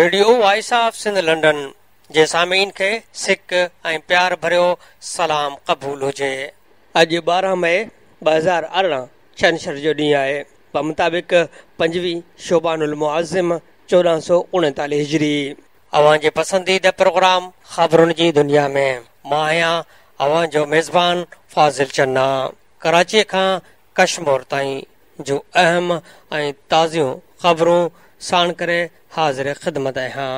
Radio voice of Sindh London जे सामीन खे सिक ऐं प्यार भरियो सलाम क़बूल हुजे। अॼु 12 मई 2018 छंछर जो ॾींहुं आहे। मुताबिक़ 25 शोबानुल मुअज़्ज़िम 1439 हिजरी। अवां जे पसंदीदा प्रोग्राम ख़बरुनि जी दुनिया में मां आहियां अवां जो मेज़बान फाज़िल चन्ना। कराची खां कश्मीर ताईं जो अहम ऐं ताज़ियूं ख़बरूं साण करे हाज़िर ख़िदमत आहियां।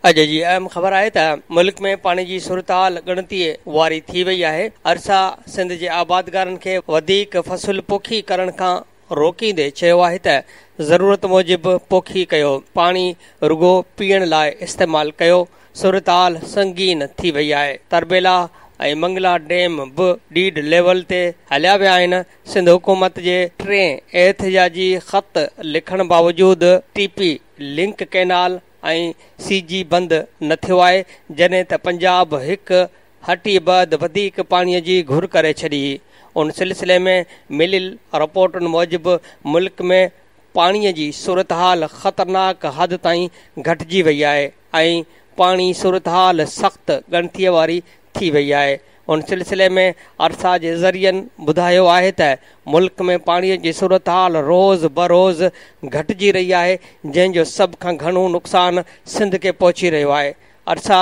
अॼु जी अहम ख़बर आहे त मुल्क में पाणी जी सूरत-हाल ॻणतीअ वारी थी वई आहे। अरसा सिंध जे आबादगारनि खे वधीक फ़सुल पोखी करण खां रोकींदे चयो आहे त ज़रूरत मूजिबि पोखी कयो, पाणी रुगो पीअण लाइ इस्तेमालु कयो। सूरत-हाल संगीन थी वई आहे। तरबेला ऐं मंगला डैम बि डीड लेवल ते हलिया विया आहिनि। सिंध हुकूमत जे 3 एहतिजाजी ख़त लिखण बावजूदि टीपी लिंक कैनाल ऐं सीजी बंदि न थियो आहे, जॾहिं त पंजाब हिकु हटी बैदि वधीक पाणीअ जी घुर करे छॾी। उन सिलसिले में मिलियल रिपोर्टुनि मूजिबि मुल्क में पाणीअ जी सूरत-हाल ख़तरनाक हद ताईं घटिजी वई आहे ऐं पाणी सूरत-हाल सख़्त ॻणतीअ वारी थी वई आहे। उन सिलसिले में अरसा जे ज़रियनि ॿुधायो आहे त मुल्क में पाणीअ जी सूरत-हाल रोज़ बरोज़ घटिजी रही आहे, जंहिंजो सभ खां घणो नुक़सानु सिंध खे पहुची रहियो आहे। अरसा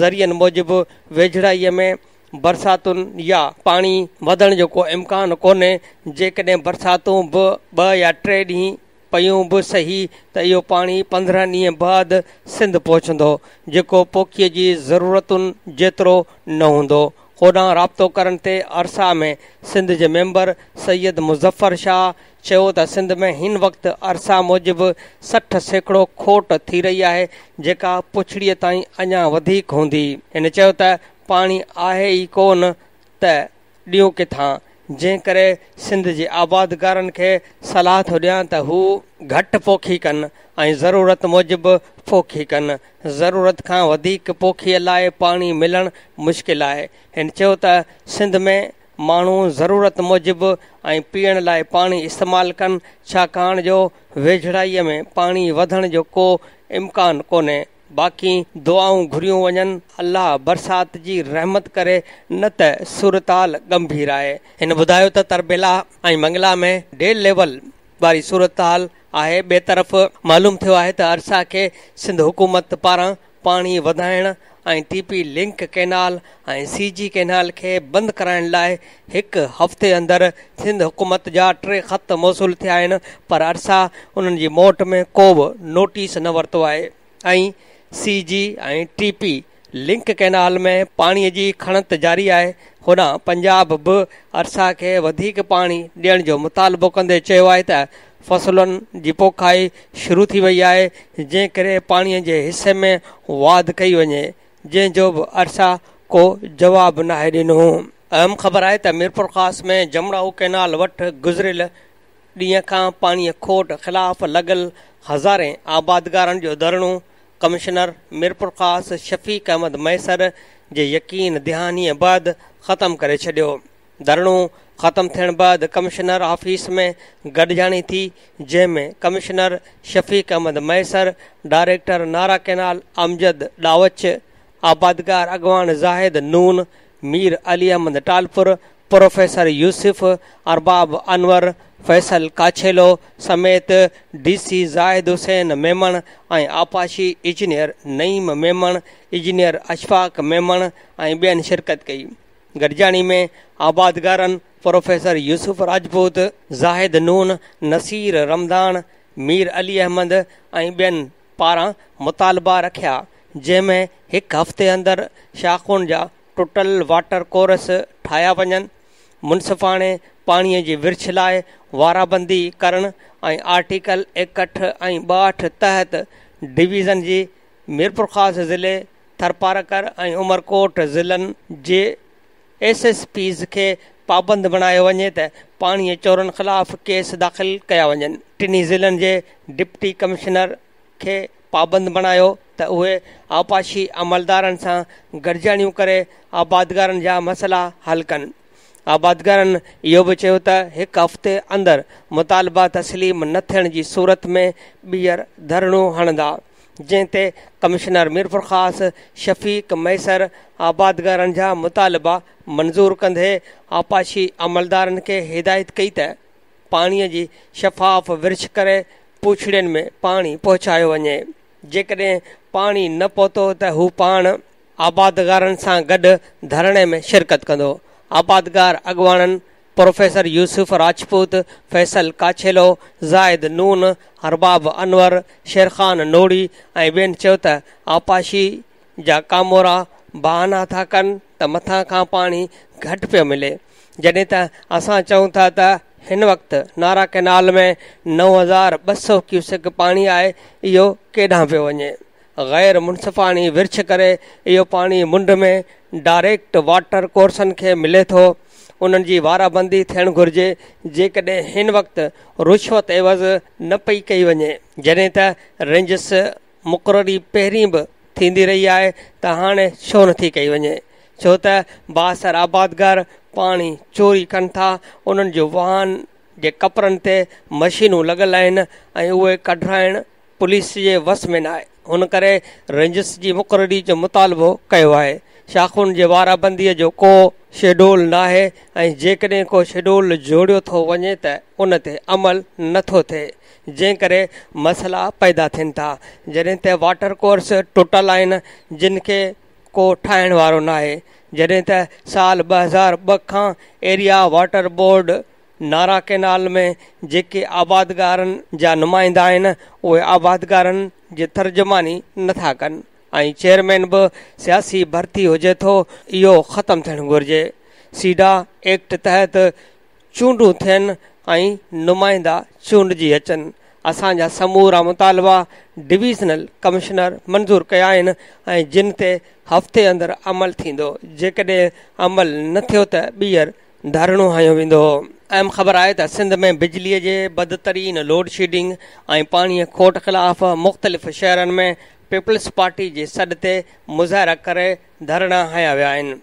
ज़रियनि मूजिबि वेझड़ाईअ में बरसातुनि या पाणी वधण जो को इम्कानु कोन्हे। जेकॾहिं बरसातूं बि 2 या 3 ॾींहं पयूं बि सही त इहो पाणी 15 ॾींहं बाद सिंध पहुचंदो, जेको पोखीअ जी ज़रूरतुनि जेतिरो न हूंदो। होॾां राब्तो करण ते अरसा में सिंध जे मेंबर सैयद मुज़फ़र शाह चयो त सिंध में हिन वक़्तु अरसा मूजिबि 60% खोट थी रही आहे, जेका पुछड़ीअ ताईं अञा वधीक हूंदी। हिन चयो त पाणी आहे ई कोन त ॾियूं किथां, जंहिं करे सिंध जे आबादगारनि खे सलाह थो ॾियां त हू घटि पोखी कनि ऐं ज़रूरत मूजिबि पोखी कनि। ज़रूरत खां वधीक पोखीअ लाइ पाणी मिलणु मुश्किल आहे। हिन चयो त सिंध में माण्हू ज़रूरत मूजिबि ऐं पीअण लाइ पाणी इस्तेमालु कनि, छाकाणि जो वेझड़ाईअ में पाणी वधण जो को इम्कानु कोन्हे। बाक़ी दुआऊं घुरियूं वञनि, अल्लाह बरसात जी रहमत करे, न त सूरत-हाल गंभीर आहे। हिन ॿुधायो त तरबेला ऐं मंगला में डेल लेवल वारी सूरत-हाल आहे। ॿिए तरफ़ मालूम थियो आहे त अरसा खे सिंध हुकूमत पारां पाणी वधाइण ऐं टीपी लिंक कैनाल ऐं सीजी कैनाल खे बंदि कराइण लाइ 1 हफ़्ते अंदरि सिंध हुकूमत जा 3 ख़त मौसूल थिया आहिनि, पर अरसा उन्हनि जी मोट में को बि नोटिस न वरितो आहे ऐं सीजी ऐं टीपी लिंक कैनाल में पाणीअ जी खणत जारी आहे। होॾां पंजाब बि अरसा खे वधीक पाणी ॾियण जो मुतालबो कंदे चयो आहे त फ़सुलुनि जी पोखाई शुरू थी वई आहे, जंहिं करे पाणीअ जे हिसे में वाध कई वञे, जंहिंजो बि अरसा को जवाबु नाहे ॾिनो। अहम ख़बर आहे त मीरपुर ख़ास में जमड़ाऊ कैनाल वटि गुज़िरियल ॾींहं खां पाणीअ खोट ख़िलाफ़ लॻल हज़ारे आबादगारनि जो धरणो कमिश्नर मीरपुर ख़ास शफ़ीक अहमद मैसर जे यकीन दहानीअ बैदि ख़तमु करे छॾियो। धरणो ख़तमु थियण बैदि कमिश्नर ऑफिस में गॾिजाणी थी, जंहिंमें कमिश्नर शफ़ीक अहमद मैसर, डायरेक्टर नारा कैनाल अमजद डावच, आबादगार अॻवान ज़ाहिद नून, मीर अली अहमद टालपुर, प्रोफेसर यूसुफ, अरबाब अनवर, फैसल काछेलो समेत DC ज़ाहिद हुसैन मेमण ऐं आपाशी इंजीनियर नईम मेमण, इंजीनियर अशफाक मेमण ऐं ॿियनि शिरकत कई। गॾिजाणी में आबादगारनि प्रोफेसर यूसुफ राजपूत, ज़ाहिद नून, नसीर रमदान, मीर अली अहमद ऐं ॿियनि पारां मुतालबा रखिया, जंहिंमें 1 हफ़्ते अंदरि शाख़ुनि जा टुटल वाटर कोर्स ठाहिया वञनि, मुनसिफ़ाणे पाणीअ जी विर्छ लाइ वाराबंदी करणु ऐं आर्टिकल 61 ऐं 62 तहत डिवीज़न जी मीरपुर ख़ास ज़िले, थरपारकर ऐं उमरकोट ज़िलनि जे SSPs खे पाबंद बणायो वञे त पाणीअ चोरनि ख़िलाफ़ केस दाख़िल कया वञनि। टिनी ज़िलनि जे डिप्टी कमिश्नर खे पाबंद बणायो त उहे आपाशी अमलदारनि सां गॾिजाणियूं करे आबादगारनि जा मसइला हल कनि। आबादगारनि इहो बि चयो त हिकु हफ़्ते अंदरि मुतालबा तस्लीम न थियण जी सूरत में ॿीहर धरणो हणंदा, जंहिं ते कमिश्नर मीरपुर ख़ासि शफ़ीक़ मैसर आबादगारनि जा मुतालबा मंज़ूर कंदे आपाशी अमलदारनि खे हिदायत कई त पाणीअ जी शफ़ाफ़ विर्छ करे पुछड़ियुनि में पाणी पहुचायो वञे। जेकॾहिं पाणी न पहुतो त हू पाण आबादगारनि सां गॾु धरणे में शिरकत कंदो। आबादगार अॻुवाणनि प्रोफेसर यूसुफ राजपूत, फैसल काछेलो, ज़ाहिद नून, हरबाब अनवर, शेरखान नोड़ी ऐं ॿियनि चयो त आपाशी जा कामोरा बहाना था कनि त मथां खां पाणी घटि पियो मिले, जॾहिं त असां चऊं था त हिन वक़्तु नारा कैनाल में 9200 क्यूसेक पाणी आहे, इहो केॾांहुं पियो वञे। गैर मुनसिफ़ाणी विर्छ करे इहो पाणी मुंड में डायरेक्ट वाटर कोर्सनि खे मिले थो। उन्हनि जी वाराबंदी थियणु घुरिजे। जेकॾहिं हिन वक़्तु रुश्वत एवज़ न पई कई वञे, जॾहिं त रेंजस मुक़ररी पहिरीं बि थींदी रही आहे, त हाणे छो नथी कई वञे? छो त बासर आबादगार पाणी चोरी कनि था। उन्हनि जो वाहन जे कपरनि ते मशीनूं लॻल आहिनि ऐं उहे कढाइण पुलिस जे वस में न आहे। हुन करे रेंजस जी मुक़ररी जो मुतालबो कयो आहे। शाख़ुनि जे वाराबंदीअ जो को शेड्यूल न आहे ऐं जेकॾहिं को शेड्यूल जोड़ियो थो वञे त उन ते अमल नथो थिए, जंहिं करे मसइला पैदा थियनि था। जॾहिं त वाटर कोर्स टुटल आहिनि जिन खे को ठाहिण वारो न आहे। जॾहिं त साल 2002 खां एरिया वाटर बोर्ड नारा कैनाल में जेके आबादगारनि जा नुमाइंदा आहिनि उहे आबादगारनि जी तर्जुमानी नथा कनि ऐं चेयरमैन बि सियासी भर्ती हुजे थो, इहो ख़तमु थियणु घुरिजे। सीडा एक्ट तहत चूंडूं थियनि ऐं नुमाइंदा चूंडजी अचनि। असांजा समूरा मुतालबा डिवीज़नल कमिश्नर मंज़ूर कया आहिनि ऐं जिन ते हफ़्ते अंदरि अमल थींदो। जेकॾहिं अमल न थियो त ॿीहर धरणो हयो वेंदो। अहम ख़बर आहे त सिंध में बिजलीअ जे बदतरीन लोड शेडिंग ऐं पाणीअ खोट ख़िलाफ़ मुख़्तलिफ़ शहरनि में पीपल्स पार्टी जे सॾ ते मुज़ाहिरा करे धरणा हया विया आहिनि।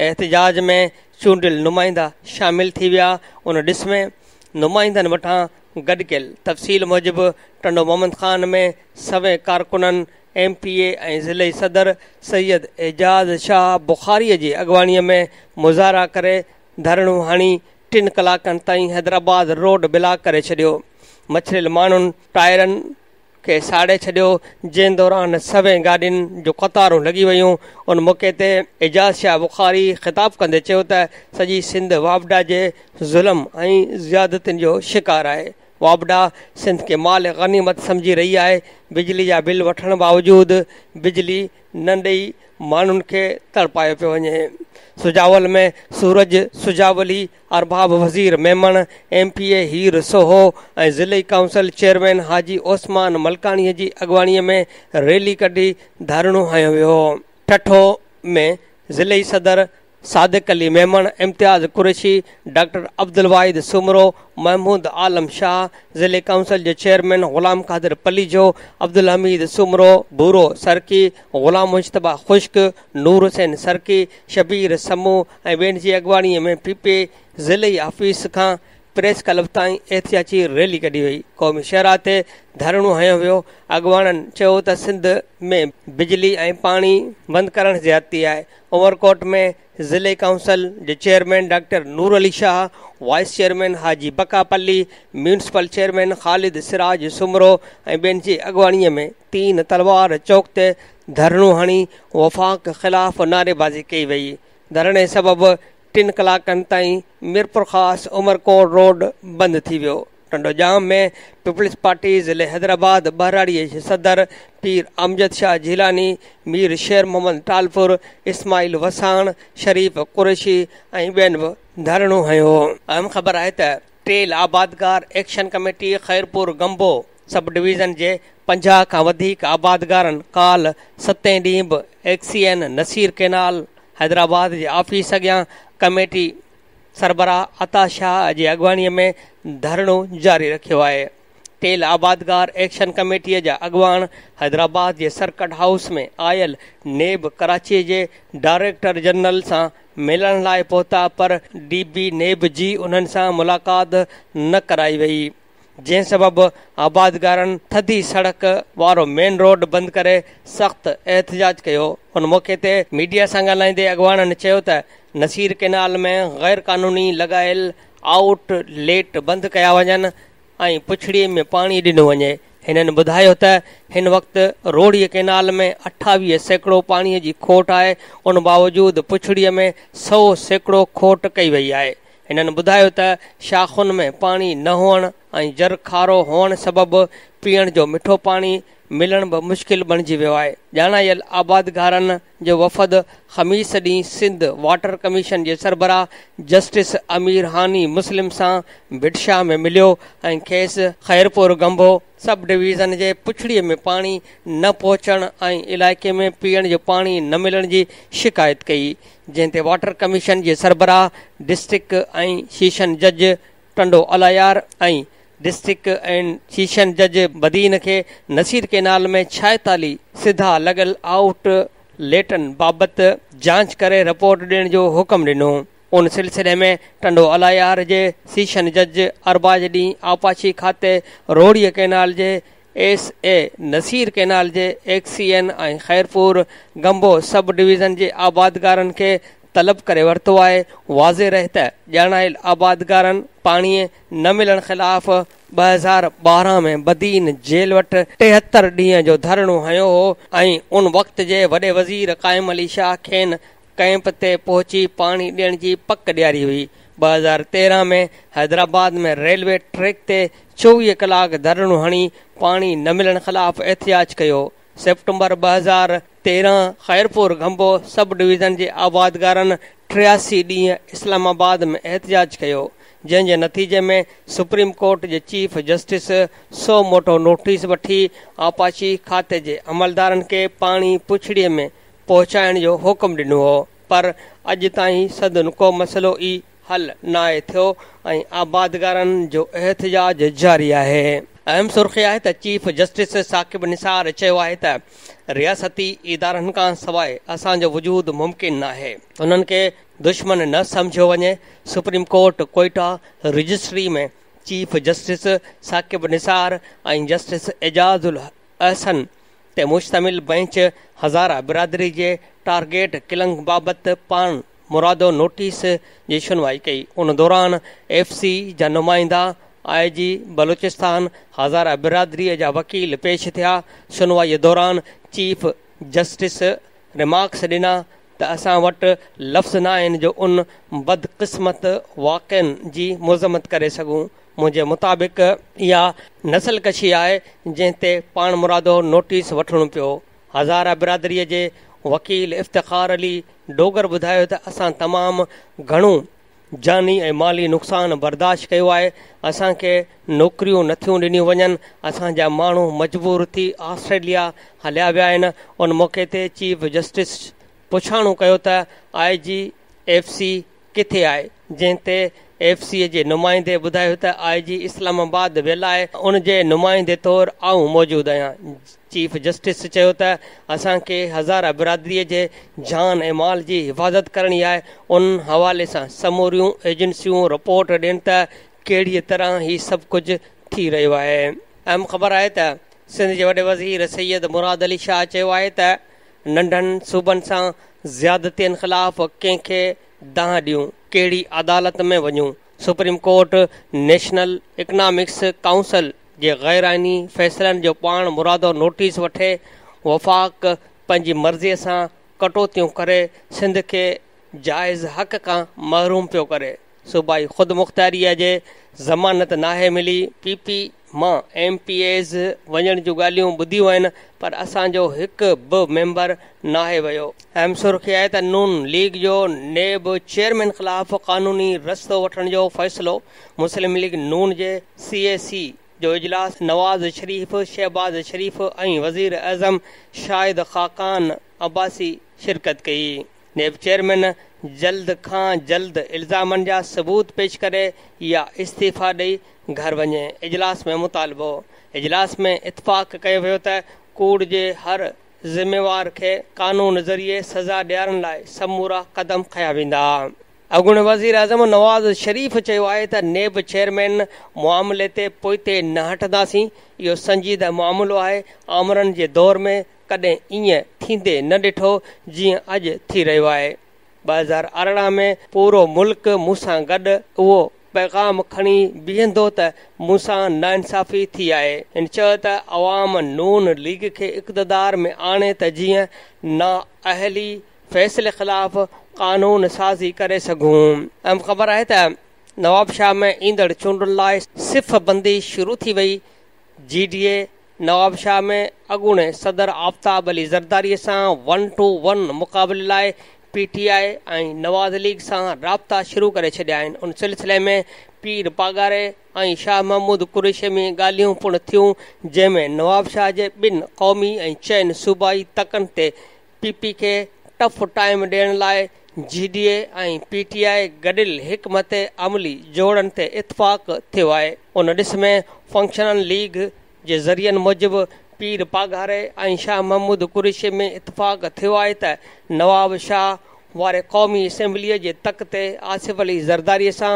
एहतिजाज में चूंडियल नुमाइंदा शामिल थी विया। उन ॾिस में नुमाइंदनि वटां गॾु कयल तफ़सील मूजिबि टंडो मोहम्मद ख़ान में सवे कारकुननि MPA ऐं ज़िले सदर सैयद एजाज़ शाह बुखारीअ जी अॻुवाणीअ में मुज़ाहिरा करे धरणो हणी 3 कलाकनि ताईं हैदराबाद रोड ब्लॉक करे छॾियो। मछरियल माण्हुनि टायरनि खे साड़े छॾियो, जंहिं दौरान सवे गाॾियुनि जो क़तारूं लॻी वयूं। उन मौक़े ते एजाज़ शाह बुखारी ख़िताब कंदे चयो त सॼी सिंध वापडा जे ज़ुल्म ऐं ज़ियादतियुनि जो शिकार आहे। वापडा सिंध खे माल गनीमत सम्झी रही आहे। बिजली जा बिल वठण बावजूदि बिजली न ॾेई माण्हुनि खे तड़पायो पियो वञे। सुजावल में सूरज सुजावली, अरबाब वज़ीर मेमण, MPA हीर सोहो ऐं ज़िले काउंसिल चेयरमैन हाजी ओस्मान मलकाणीअ जी अॻुवाणीअ में रैली कढी धरणो हयो वियो। ठठो में ज़िले सदर सादिक अली मेमण, इम्तियाज़ कुरैशी, डॉक्टर अब्दुल वाहिद सुमरो, महमूद आलम शाह, ज़िले काउंसिल जे चेयरमैन ग़ुलाम कादिर पलीजो, अब्दुल हमीद सुमरो, भूरो सरकी, ग़ुलाम मुश्तबा खुश्क, नूर हुसैन सरकी, शबीर समूह ऐं ॿियनि जी अॻुवाणीअ में PPA ज़िले ऑफिस खां प्रेस क्लब ताईं एहतियाती रैली कढी वई। क़ौमी शहरा ते धरणो हयो वियो। अॻुवाणनि चयो त सिंध में बिजली ऐं पाणी बंदि करण ज़्यादती आहे। उमरकोट में ज़िले काउंसिल जे चेयरमैन डॉक्टर नूर अली शाह, वाइस चेयरमैन हाजी बकापल्ली, म्यूनिसिपल चेयरमैन ख़ालिद सिराज सुमरो ऐं ॿियनि जी अॻुवाणीअ में 3 तलवार चौक ते धरणो हणी वफ़ाक़ ख़िलाफ़ नारेबाज़ी कई वई। धरणे सबबि 3 कलाकनि ताईं मीरपुर ख़ासि उमरकोट रोड बंदि थी वियो। टंडोजाम में पीपल्स पार्टी ज़िले हैदराबाद बहराड़ीअ जे सदर पीर अमजद शाह जिलानी, मीर शेर मोहम्मद टालपुर, इस्माइल वसाण, शरीफ़ कुरैशी ऐं ॿियनि बि धरणो हयो। अहम ख़बर आहे त टेल आबादगार एक्शन कमेटी ख़ैरपुर गंबो सब डिवीज़न जे 50 खां वधीक आबादगारनि काल 7 ॾींहं बि XCN नसीर कैनाल हैदराबाद जे ऑफिस अॻियां कमेटी सरबराह अता शाह जी अॻुवाणीअ में धरणो जारी रखियो आहे। टेल आबादगार एक्शन कमेटीअ जा अॻवान हैदराबाद जे सर्किट हाउस में आयल नेब कराची जे डायरेक्टर जनरल सां मिलण लाइ पहुता, पर DB नेब जी उन्हनि सां मुलाक़ात न कराई वई, जंहिं सबबि आबादगारनि थधी सड़क वारो मेन रोड बंदि करे सख़्त एहतजाज कयो। उन मौक़े ते मीडिया सां ॻाल्हाईंदे अॻवाननि चयो त नसीर केनाल में गैर कानूनी लॻायल आउटलेट बंदि कया वञनि ऐं पुछड़ीअ में पाणी ॾिनो वञे। हिननि ॿुधायो त हिन वक़्तु रोड़ीअ केनाल में 28 सैकड़ो पाणीअ जी खोट आहे, उन बावजूदि पुछड़ीअ में 100 सैकड़ो खोट कई वई आहे। हिननि ॿुधायो त शाख़ुनि में पाणी न हुअण ऐं जर खारो हुअण सबबि पीअण जो मिठो पाणी मिलण बि मुश्किल बणिजी वियो आहे। ॼाणायल आबादगारनि जो वफ़द ख़मीस ॾींहुं सिंध वाटर कमीशन जे सरबराह जस्टिस अमीर हानी मुस्लिम सां बिडशाह में मिलियो ऐं खेसि ख़ैरपुर गंभो सब डिवीज़न जे पुछड़ीअ में पाणी न पहुचण ऐं इलाइक़े में पीअण जो पाणी न मिलण जी शिकायत कई, जंहिं ते वाटर कमीशन जे सरबराह डिस्ट्रिक्ट ऐं शीशन जज टंडो अलायार ऐं डिस्ट्रिक्ट ऐं शीशन जज बदीन खे नसीर केनाल में 46 सिधा लॻल आउटलेटनि बाबति जांच करे रिपोर्ट ॾियण जो हुकुम ॾिनो। उन सिलसिले में टंडो अलायार जे शीशन जज अरबाज ॾींहुं आपाशी खाते रोड़ीअ केनाल जे SA नसीर केनाल जे XCN ऐं ख़ैरपुर गंभो सब डिवीज़न जे आबादगारनि खे तलब करे वरितो आहे। वाज़े रहे त ॼाणायल आबादगारनि पाणीअ न मिलण ख़िलाफ़ 2012 में बदीन जेल वटि 73 ॾींहं जो धरणो हयो हो ऐं उन वक़्त जे वॾे वज़ीर क़ाइम अली शाह खेनि कैंप ते पहुची पाणी ॾियण जी पक ॾियारी हुई। 2013 में हैदराबाद में रेलवे ट्रैक ते 24 कलाक धरणो हणी पाणी न मिलण ख़िलाफ़ एहतिजाज कयो। सेप्टेंबर 2013 ख़ैरपुर गंभो सब डिवीज़न जे आबादगारनि 83 ॾींहं इस्लामाबाद में एहतिजाज कयो, जंहिं जे नतीजे में सुप्रीम कोर्ट जे चीफ जस्टिस 100 मोटो नोटिस वठी आपाशी खाते जे अमलदारनि खे पाणी पुछड़ीअ में पहुचाइण जो हुकुम ॾिनो हो, पर अॼु ताईं सदन को मसइलो ई हल न आहे थियो ऐं आबादगारनि जो एहतिजाज जारी आहे। अहम सुर्ख़ी आहे त चीफ जस्टिस साकिब निसार चयो आहे त रियासती इदारनि खां सवाइ असांजो वजूद मुमकिन न आहे, उन्हनि खे दुश्मन न सम्झियो वञे। सुप्रीम कोर्ट कोयटा रजिस्ट्री में चीफ जस्टिस साकिब निसार ऐं जस्टिस एजाज़ुल अहसन ते मुश्तमिल बेंच हज़ारा बिरादरी जे टारगेट किलिंग बाबति पाण मुरादो नोटिस जी सुनवाई कई। उन दौरान FC जा नुमाइंदा IG बलूचिस्तान हज़ारा बिरादरीअ जा वकील पेश थिया। सुनवाईअ दौरान चीफ जस्टिस रिमार्क्स ॾिना त असां वटि लफ़्ज़ न आहिनि जो उन बदकिस्मत वाक़िअनि जी मज़म्मत करे सघूं। मुंहिंजे मुताबिक़ इहा नसलकशी आहे जंहिं ते पाण मुरादो नोटिस वठणो पियो। हज़ारा बिरादरीअ जे वकील इफ़्तिखार अली डोगर ॿुधायो त असां तमामु घणो जानी ऐं माली नुक़सानु बर्दाश्त कयो आहे। असांखे नौकरियूं नथियूं ॾिनियूं वञनि, असांजा माण्हू मजबूर थी ऑस्ट्रेलिया हलिया विया आहिनि। उन मौक़े ते चीफ जस्टिस पुछाणो कयो त IG FC किथे आहे, जंहिं ते FC जे नुमाइंदे ॿुधायो त IG इस्लामाबाद वियल आहे, उन जे नुमाइंदे तौरु आऊं मौजूदु आहियां। चीफ जस्टिस चयो त असांखे हज़ारा बिरादरीअ जे जान ऐं माल जी हिफ़ाज़त करणी आहे। उन हवाले सां समूरियूं एजेंसियूं रिपोर्ट ॾियनि त कहिड़ीअ तरह ही सभु कुझु थी रहियो आहे। अहम ख़बर आहे त सिंध जे वॾे वज़ीर सैयद मुराद अली शाह चयो आहे त नंढनि सूबनि सां ज़्यादतियुनि ख़िलाफ़ कंहिंखे दांह ॾियूं, कहिड़ी अदालत में वञूं। Supreme court national economics council जे गैर आइनी फ़ैसिलनि जो पाण मुरादो नोटिस वठे वफ़ाक़ पंहिंजी मर्ज़ीअ सां कटौतियूं करे सिंध खे जाइज़ हक़ खां महरूम पियो करे। सूबाई ख़ुदि मुख़्तियारीअ जे ज़मानत नाहे मिली PP मां MPAs वञण जूं ॻाल्हियूं ॿुधियूं आहिनि, पर असांजो हिकु बि मेंबर नाहे वियो। अहम सुर्ख़ी आहे त नून लीग जो नेब चेयरमैन ख़िलाफ़ क़ानूनी रस्तो वठण जो फ़ैसिलो। मुस्लिम लीग नून जे CAC जो इजलास नवाज़ शरीफ़, शहबाज शरीफ़ ऐं वज़ीर आज़म शाहिद ख़ाक़ान अब्बासी शिरकत कई। नेब चेयरमैन जल्द खां जल्द इल्ज़ामनि जा सबूत पेश करे या इस्तीफ़ा ॾेई घर वञे। इजलास में मुतालबो। इजलास में इतफ़ाक़ कयो वियो त कूड़ जे हर ज़िम्मेवार खे कानून ज़रिए सज़ा ॾियारण लाइ समूरा क़दम खया वेंदा। अॻूणे वज़ीर आज़म नवाज़ शरीफ़ चयो आहे त नेब चेयरमैन मामले ते पोइते न हटंदासीं। इहो संजीदा मामिलो आहे। आमरनि जे दौर में कॾहिं ईअं थींदे न ॾिठो जीअं अॼु थी रहियो आहे। 2018 में पूरो मुल्क मूंसां गॾु उहो पैगाम खणी बीहंदो त मूंसां नाइंसाफ़ी थी आहे। हिन चयो त अवाम नून लीग खे इक़्तिदार में आणे त जीअं नाअहली फ़ैसिले ख़िलाफ़ कानून साज़ी करे सघूं। अहम ख़बर आहे त नवाबशाह में ईंदड़ चूंडुनि लाइ सिफ़ बंदी शुरू थी वई। GDA नवाबशाह में अॻूणे सदर आफ़ताब अली ज़रदारीअ सां 1-1 मुक़ाबले लाइ PTI ऐं नवाज़ लीग सां राब्ता शुरू करे छॾिया आहिनि। उन सिलसिले में पीर पागारे ऐं शाह महमूद कुरैशी में ॻाल्हियूं पिणु थियूं, जंहिंमें नवाबशाह जे ॿिनि क़ौमी ऐं 4 सूबाई तकनि ते PP खे टफ टाइम ॾियण लाइ GDA ऐं PTI गॾियल हिकमत अमली जोड़नि ते इतफ़ाक़ थियो आहे। उन ॾिस में फंक्शनल लीग जे ज़रियनि मूजिबि पीर पागारे ऐं शाह महमूद कुरैशी में इतफ़ाक़ थियो आहे त नवाब शाह वारे क़ौमी असेंबलीअ जे तक ते आसिफ़ अली ज़रदारीअ सां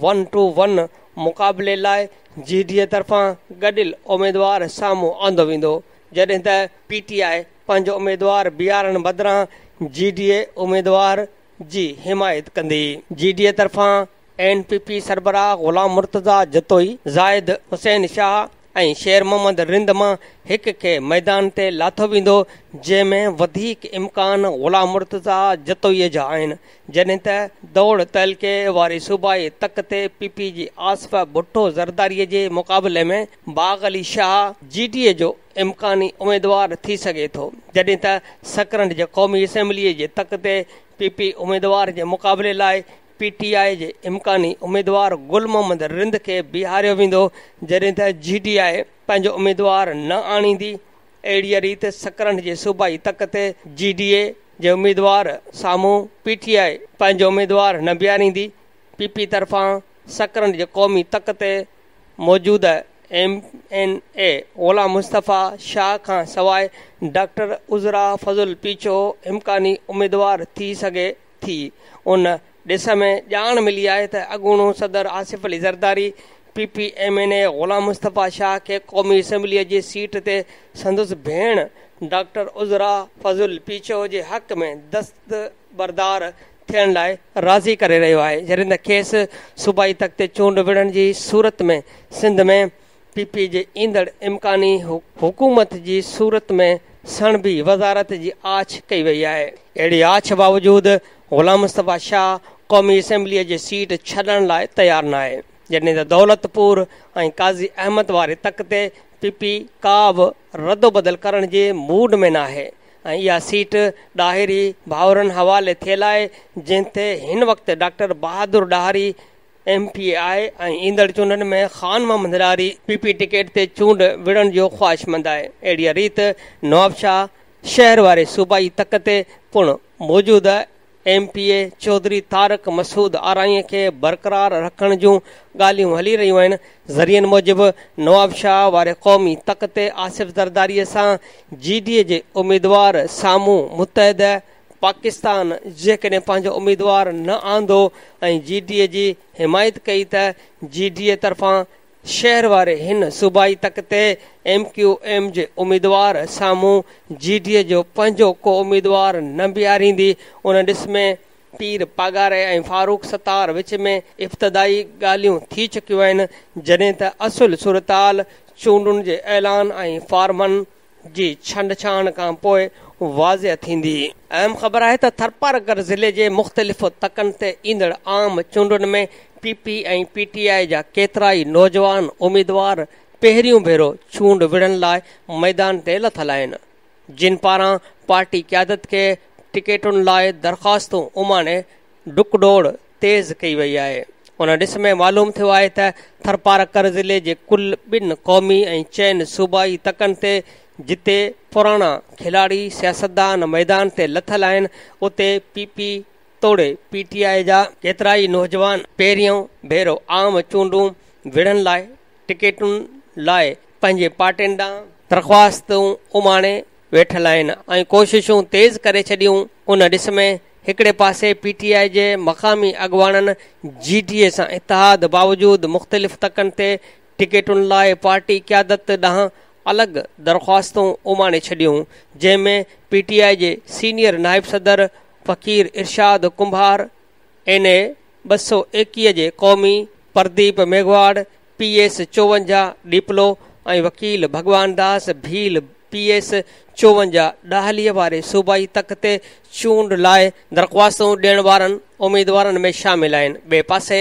1-1 मुक़ाबले लाइ GDA तरफ़ां गॾियल उमेदवार साम्हूं आंदो वेंदो, जॾहिं त PTI पंहिंजो उमेदवार बीहारण बदिरां GDA उमेदवार जी हिमायत कंदी। GDA तरफ़ां NPP सरबराह ग़ुलाम मुर्तज़ा जतोई, ज़ाहिद हुसैन शाह ऐं शेर मोहम्मद रिंद मां हिक खे मैदान ते लाथो वेंदो, जंहिंमें वधीक इम्कान ग़ुलाम मुर्तज़ा जतोईअ जा आहिनि, जॾहिं त दौड़ तहलके वारी सूबाई तक ते PP जी आसिफ़ भुट्टो ज़रदारीअ जे मुक़ाबले में बाग़ अली शाह GDA जो इम्कानी उमेदवार थी सघे थो, जॾहिं त सकरंड जे क़ौमी असेंबलीअ जे तक ते PP उमेदवार जे मुक़ाबले लाइ PTI जे इम्कानी उमेदवार गुल मोहम्मद रिंद खे बीहारियो वेंदो, जॾहिं त GDI पंहिंजो उमेदवार न आणींदी। अहिड़ीअ रीति सकरंड जे सूबाई तक ते GDA जे उमेदवार साम्हूं PTI पंहिंजो उमेदवार न बीहारींदी। PP तरफ़ां सकरंड जे क़ौमी तक ते मौजूद MNA ग़ुलाम मुस्तफ़ा शाह खां सवाइ डॉक्टर उज़रा फज़ुल पीचो इम्कानी उमेदवार थी सघे थी। उन ॾिस में ॼाण मिली आहे त अॻूणो सदर आसिफ़ अली ज़रदारी PP MNA ग़ुलाम मुस्तफ़ा शाह खे क़ौमी असेंबलीअ जी सीट ते संदसि भेण डॉक्टर उज़रा फज़ुल पीचो जे हक़ में दस्तबरदार थियण लाइ राज़ी करे रहियो आहे, जॾहिं त खेसि सूबाई तक ते चूंड विढ़ण जी सूरत में सिंध में PP जे ईंदड़ इम्कानी हुकूमत जी सूरत में सणबी वज़ारत जी आछ कई वई आहे। अहिड़ी आछ बावजूदि ग़ुलाम मुस्तफ़ा शाह क़ौमी असेंबलीअ जी सीट छॾण लाइ तयारु न आहे, जॾहिं त दौलतपुर ऐं काज़ी अहमद वारे तक ते PP का बि रदो बदल करण जे मूड में न आहे ऐं इहा सीट ॾाहिरी भाउरनि हवाले थियल आहे, जंहिं ते हिन वक़्तु डॉक्टर बहादुर ॾाहिरी MPI ऐं ईंदड़ चूंडनि में ख़ान मोहम्मद ॾाहिरी PP टिकट ते चूंड विढ़ण जो ख़्वाहिशमंद आहे। अहिड़ीअ रीति नवाबशाह शहर वारे सूबाई तक ते पिणु मौजूद MPA चौधरी तारक मसूद आराईअ खे बरक़रार रखण जूं ॻाल्हियूं हली रहियूं आहिनि। ज़रियनि मूजिबि नवाबशाह वारे क़ौमी तक ते आसिफ़ ज़रदारीअ सां GDA जे उमेदवार साम्हूं मुतहद पाकिस्तान जेकॾहिं पंहिंजो उमेदवार न आंदो ऐं GDA जी हिमायत कई त GDA तरफ़ां शहर वारे हिन सूबाई तक ते MQM जे उमेदवार साम्हूं GDA जो पंहिंजो को उमेदवार न बीहारींदी। उन ॾिस में पीर पागारे ऐं फारूक सतार विच में इब्तिदाई ॻाल्हियूं थी चुकियूं आहिनि, जॾहिं त असुल सूरताल चूंडुनि जे ऐलान ऐं फार्मनि जी छंड-छाण खां पोइ वाज़िह थींदी। अहम ख़बर आहे त थरपारकर ज़िले जे मुख़्तलिफ़ तकनि ते ईंदड़ आम चूंडुनि में PP ऐं PTI जा केतिरा ई नौजवान उमेदवार पहिरियों भेरो चूंड विढ़ण लाइ मैदान ते लथल आहिनि, जिन पारां पार्टी क़यादत खे टिकटुनि लाइ दरख़्वास्तूं उमाणे डुकडोड़ तेज़ कई वई आहे। उन ॾिस में मालूम थियो आहे त थरपारकर ज़िले जे कुल 2 क़ौमी ऐं 4 सूबाई तकनि ते जिते पुराणा खिलाड़ी सियासतदान मैदान ते लथल आहिनि उते पीपी तोड़े पीटीआई जा केतिरा ई नौजवान पहिरियों भेरो आम चूंडूं विढ़ण लाइ टिकेटुनि लाइ पंहिंजे पार्टियुनि ॾांहुं दरख़्वास्तूं उमाणे वेठल आहिनि ऐं कोशिशूं तेज़ करे छॾियूं। उन ॾिस में हिकिड़े पासे पीटीआई जे मक़ामी अॻुवाननि जीटीए सां इतिहाद बावजूदि मुख़्तलिफ़ तकनि ते टिकेटुनि लाइ पार्टी क़यादत ॾांहुं अलॻि दरख़्वास्तूं उमाणे छॾियूं, जंहिंमें पीटीआई जे सीनियर नाइब सदर फ़क़ीर इरशाद कुंभार NA 221 जे क़ौमी प्रदीप मेघवाड़ PS 54 डिप्लो ऐं वकील भगवान दास भील PS 54 ॾाहलीअ वारे सूबाई तक ते चूंड लाइ दरख़्वास्तूं ॾियण वारनि उमेदवारनि में शामिल आहिनि। ॿिए पासे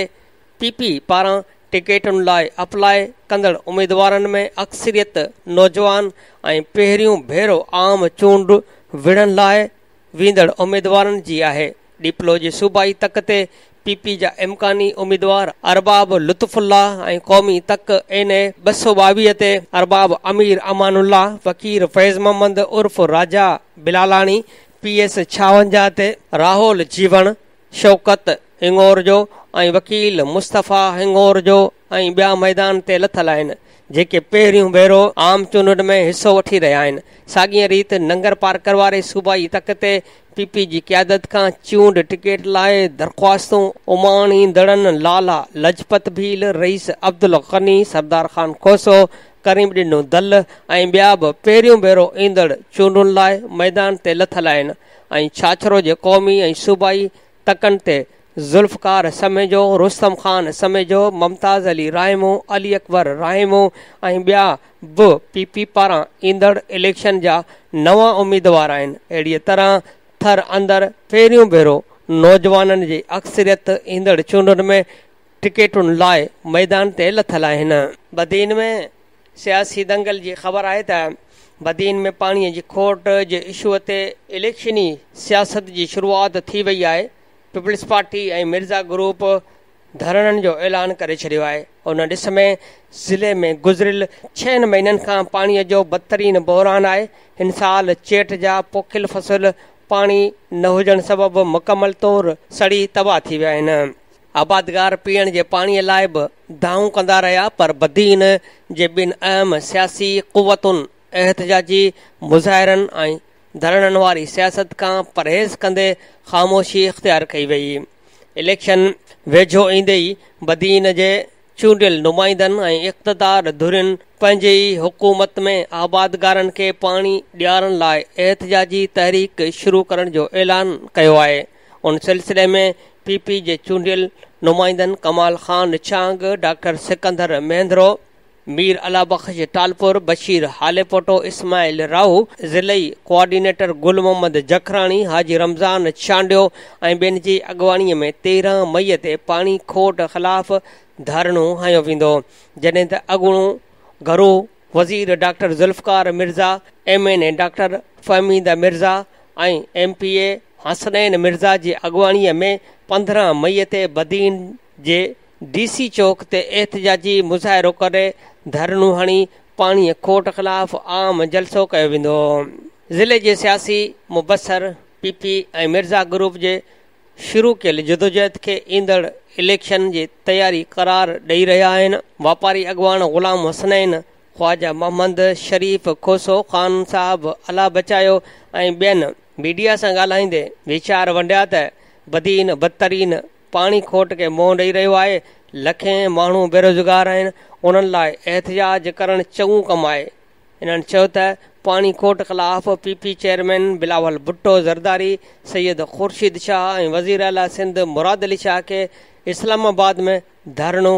पीपी पारां टिकेटुनि लाइ अप्लाई कंदड़ उमेदवारनि में अक्सरियत नौजवान ऐं पहिरियों भेरो आम चूंड विढ़ण लाइ वेंदड़ उमेदवारनि जी आहे। डिप्लो जे सूबाई तक ते पीपी जा इम्कानी उमेदवार अरबाब लुत्फुल्ला ऐं क़ौमी तक NA 222 ते अरबाब अमीर अमानुल्ला, फ़क़ीर फैज़ मोहम्मद उर्फ राजा बिलालाणी, PS 56 ते राहुल जीवण, शौकत हिंगोर जो ऐं वकील मुस्तफ़ा हिंगोर जो ऐं ॿिया मैदान ते लथल आहिनि जेके पहिरियों भेरो आम चूंडुनि में हिसो वठी रहिया आहिनि। साॻीअ रीति नंगर पार्कर वारे सूबाई तक ते पीपी जी क़यादत खां चूंड टिकेट लाइ दरख़्वास्तूं उमाणींदड़नि लाला लजपत भील, रईस अब्दुल गनी, सरदार ख़ान खोसो, करीम ॾिनो दल ऐं ॿिया बि पहिरियों भेरो ईंदड़ चूंडुनि लाइ मैदान ते लथल आहिनि ऐं छाछरो जे क़ौमी ऐं सूबाई तकनि ते ज़ुल्फ़कार समेजो, रुस्तम ख़ान समेजो, मुमताज़ अली राहिमो, अली अकबर राहिमो ऐं ॿिया बि पीपी पारां ईंदड़ इलेक्शन जा नवां उमेदवार आहिनि। अहिड़ीअ तरह थर अंदरि पहिरियों भेरो नौजवाननि जी अक्सरियत ईंदड़ चूंडुनि में टिकेटुनि लाइ मैदान ते लथल आहिनि। बदीन में सियासी दंगल जी ख़बर आहे त बदीन में पाणीअ जी खोट जे इशूअ ते इलेक्शनी सियासत जी शुरूआति थी वई आहे। पीपल्स पार्टी ऐं मिर्ज़ा ग्रुप धरणनि जो ऐलान करे छॾियो आहे। उन ॾिस में ज़िले में गुज़िरियल 6 महीननि खां पाणीअ जो बदतरीन बहिरान आहे। हिन साल चेट जा पोखियल फसल पाणी न हुजण सबबि मुकमल तौरु सड़ी तबाह थी विया आहिनि। आबादगार पीअण जे पाणीअ लाइ बि दाऊं कंदा रहिया, पर बदीन जे ॿिनि अहम सियासी क़ुवतुनि एहतजाजी मुज़ाहिरनि ऐं धरणनि वारी सियासत खां परहेज़ कंदे ख़ामोशी इख़्तियार कई वई। इलेक्शन वेझो ईंदे ई बदीन जे चूंडियल नुमाइंदनि ऐं इक़्तिदार धुरियुनि पंहिंजे ई हुकूमत में आबादगारनि खे पाणी ॾियारण लाइ एहतजाजी तहरीक शुरू करण जो ऐलान कयो आहे। उन सिलसिले में पीपी जे चूंडियल नुमाइंदनि कमाल ख़ान छांग, डॉक्टर सिकंदर महेंद्रो, मीर अला बख़्श टालपुर, बशीर हालेपोटो, इस्माइल राहू, ज़िलई कोऑर्डिनेटर गुल मोहम्मद जखराणी, हाजी रमज़ान चांडियो ऐं ॿियनि जी अॻुवाणीअ में 13 मई ते पाणी खोट ख़िलाफ़ धरणो हयो वेंदो, जॾहिं त अॻूणो घरू वज़ीर doctor Zulfiqar Mirza, MNA doctor Fahmida Mirza ऐं MPA हसनैन मिर्ज़ा जी अॻुवाणीअ में 15 मई ते बदीन जे DC चौक ते एहतजाजी मुज़ाहिरो करे धरणो हणी पाणीअ खोट ख़िलाफ़ आम जलसो कयो वेंदो। ज़िले जे सियासी मुबसर पीपी ऐं मिर्ज़ा ग्रुप जे शुरू कयल जदोजहद खे ईंदड़ इलेक्शन जी तयारी करार ॾेई रहिया आहिनि। वापारी अॻुवान ग़ुलाम हसनैन, ख़्वाजा मोहम्मद शरीफ़ खोसो, ख़ान साहब अला बचायो ऐं ॿियनि मीडिया सां ॻाल्हाईंदे वीचार वंडिया त बदीन बदतरीन पाणी खोट खे मुंहुं ॾेई रहियो आहे। लखें माण्हू बेरोज़गार आहिनि, उन्हनि लाइ एहतजाज करणु चङो कमु आहे। इन्हनि चयो त पाणी खोट ख़िलाफ़ पीपी चेयरमैन बिलावल भुट्टो ज़रदारी, सैयद ख़ुर्शीद शाह ऐं वज़ीर आला सिंध मुराद अली शाह खे इस्लामाबाद में धरणो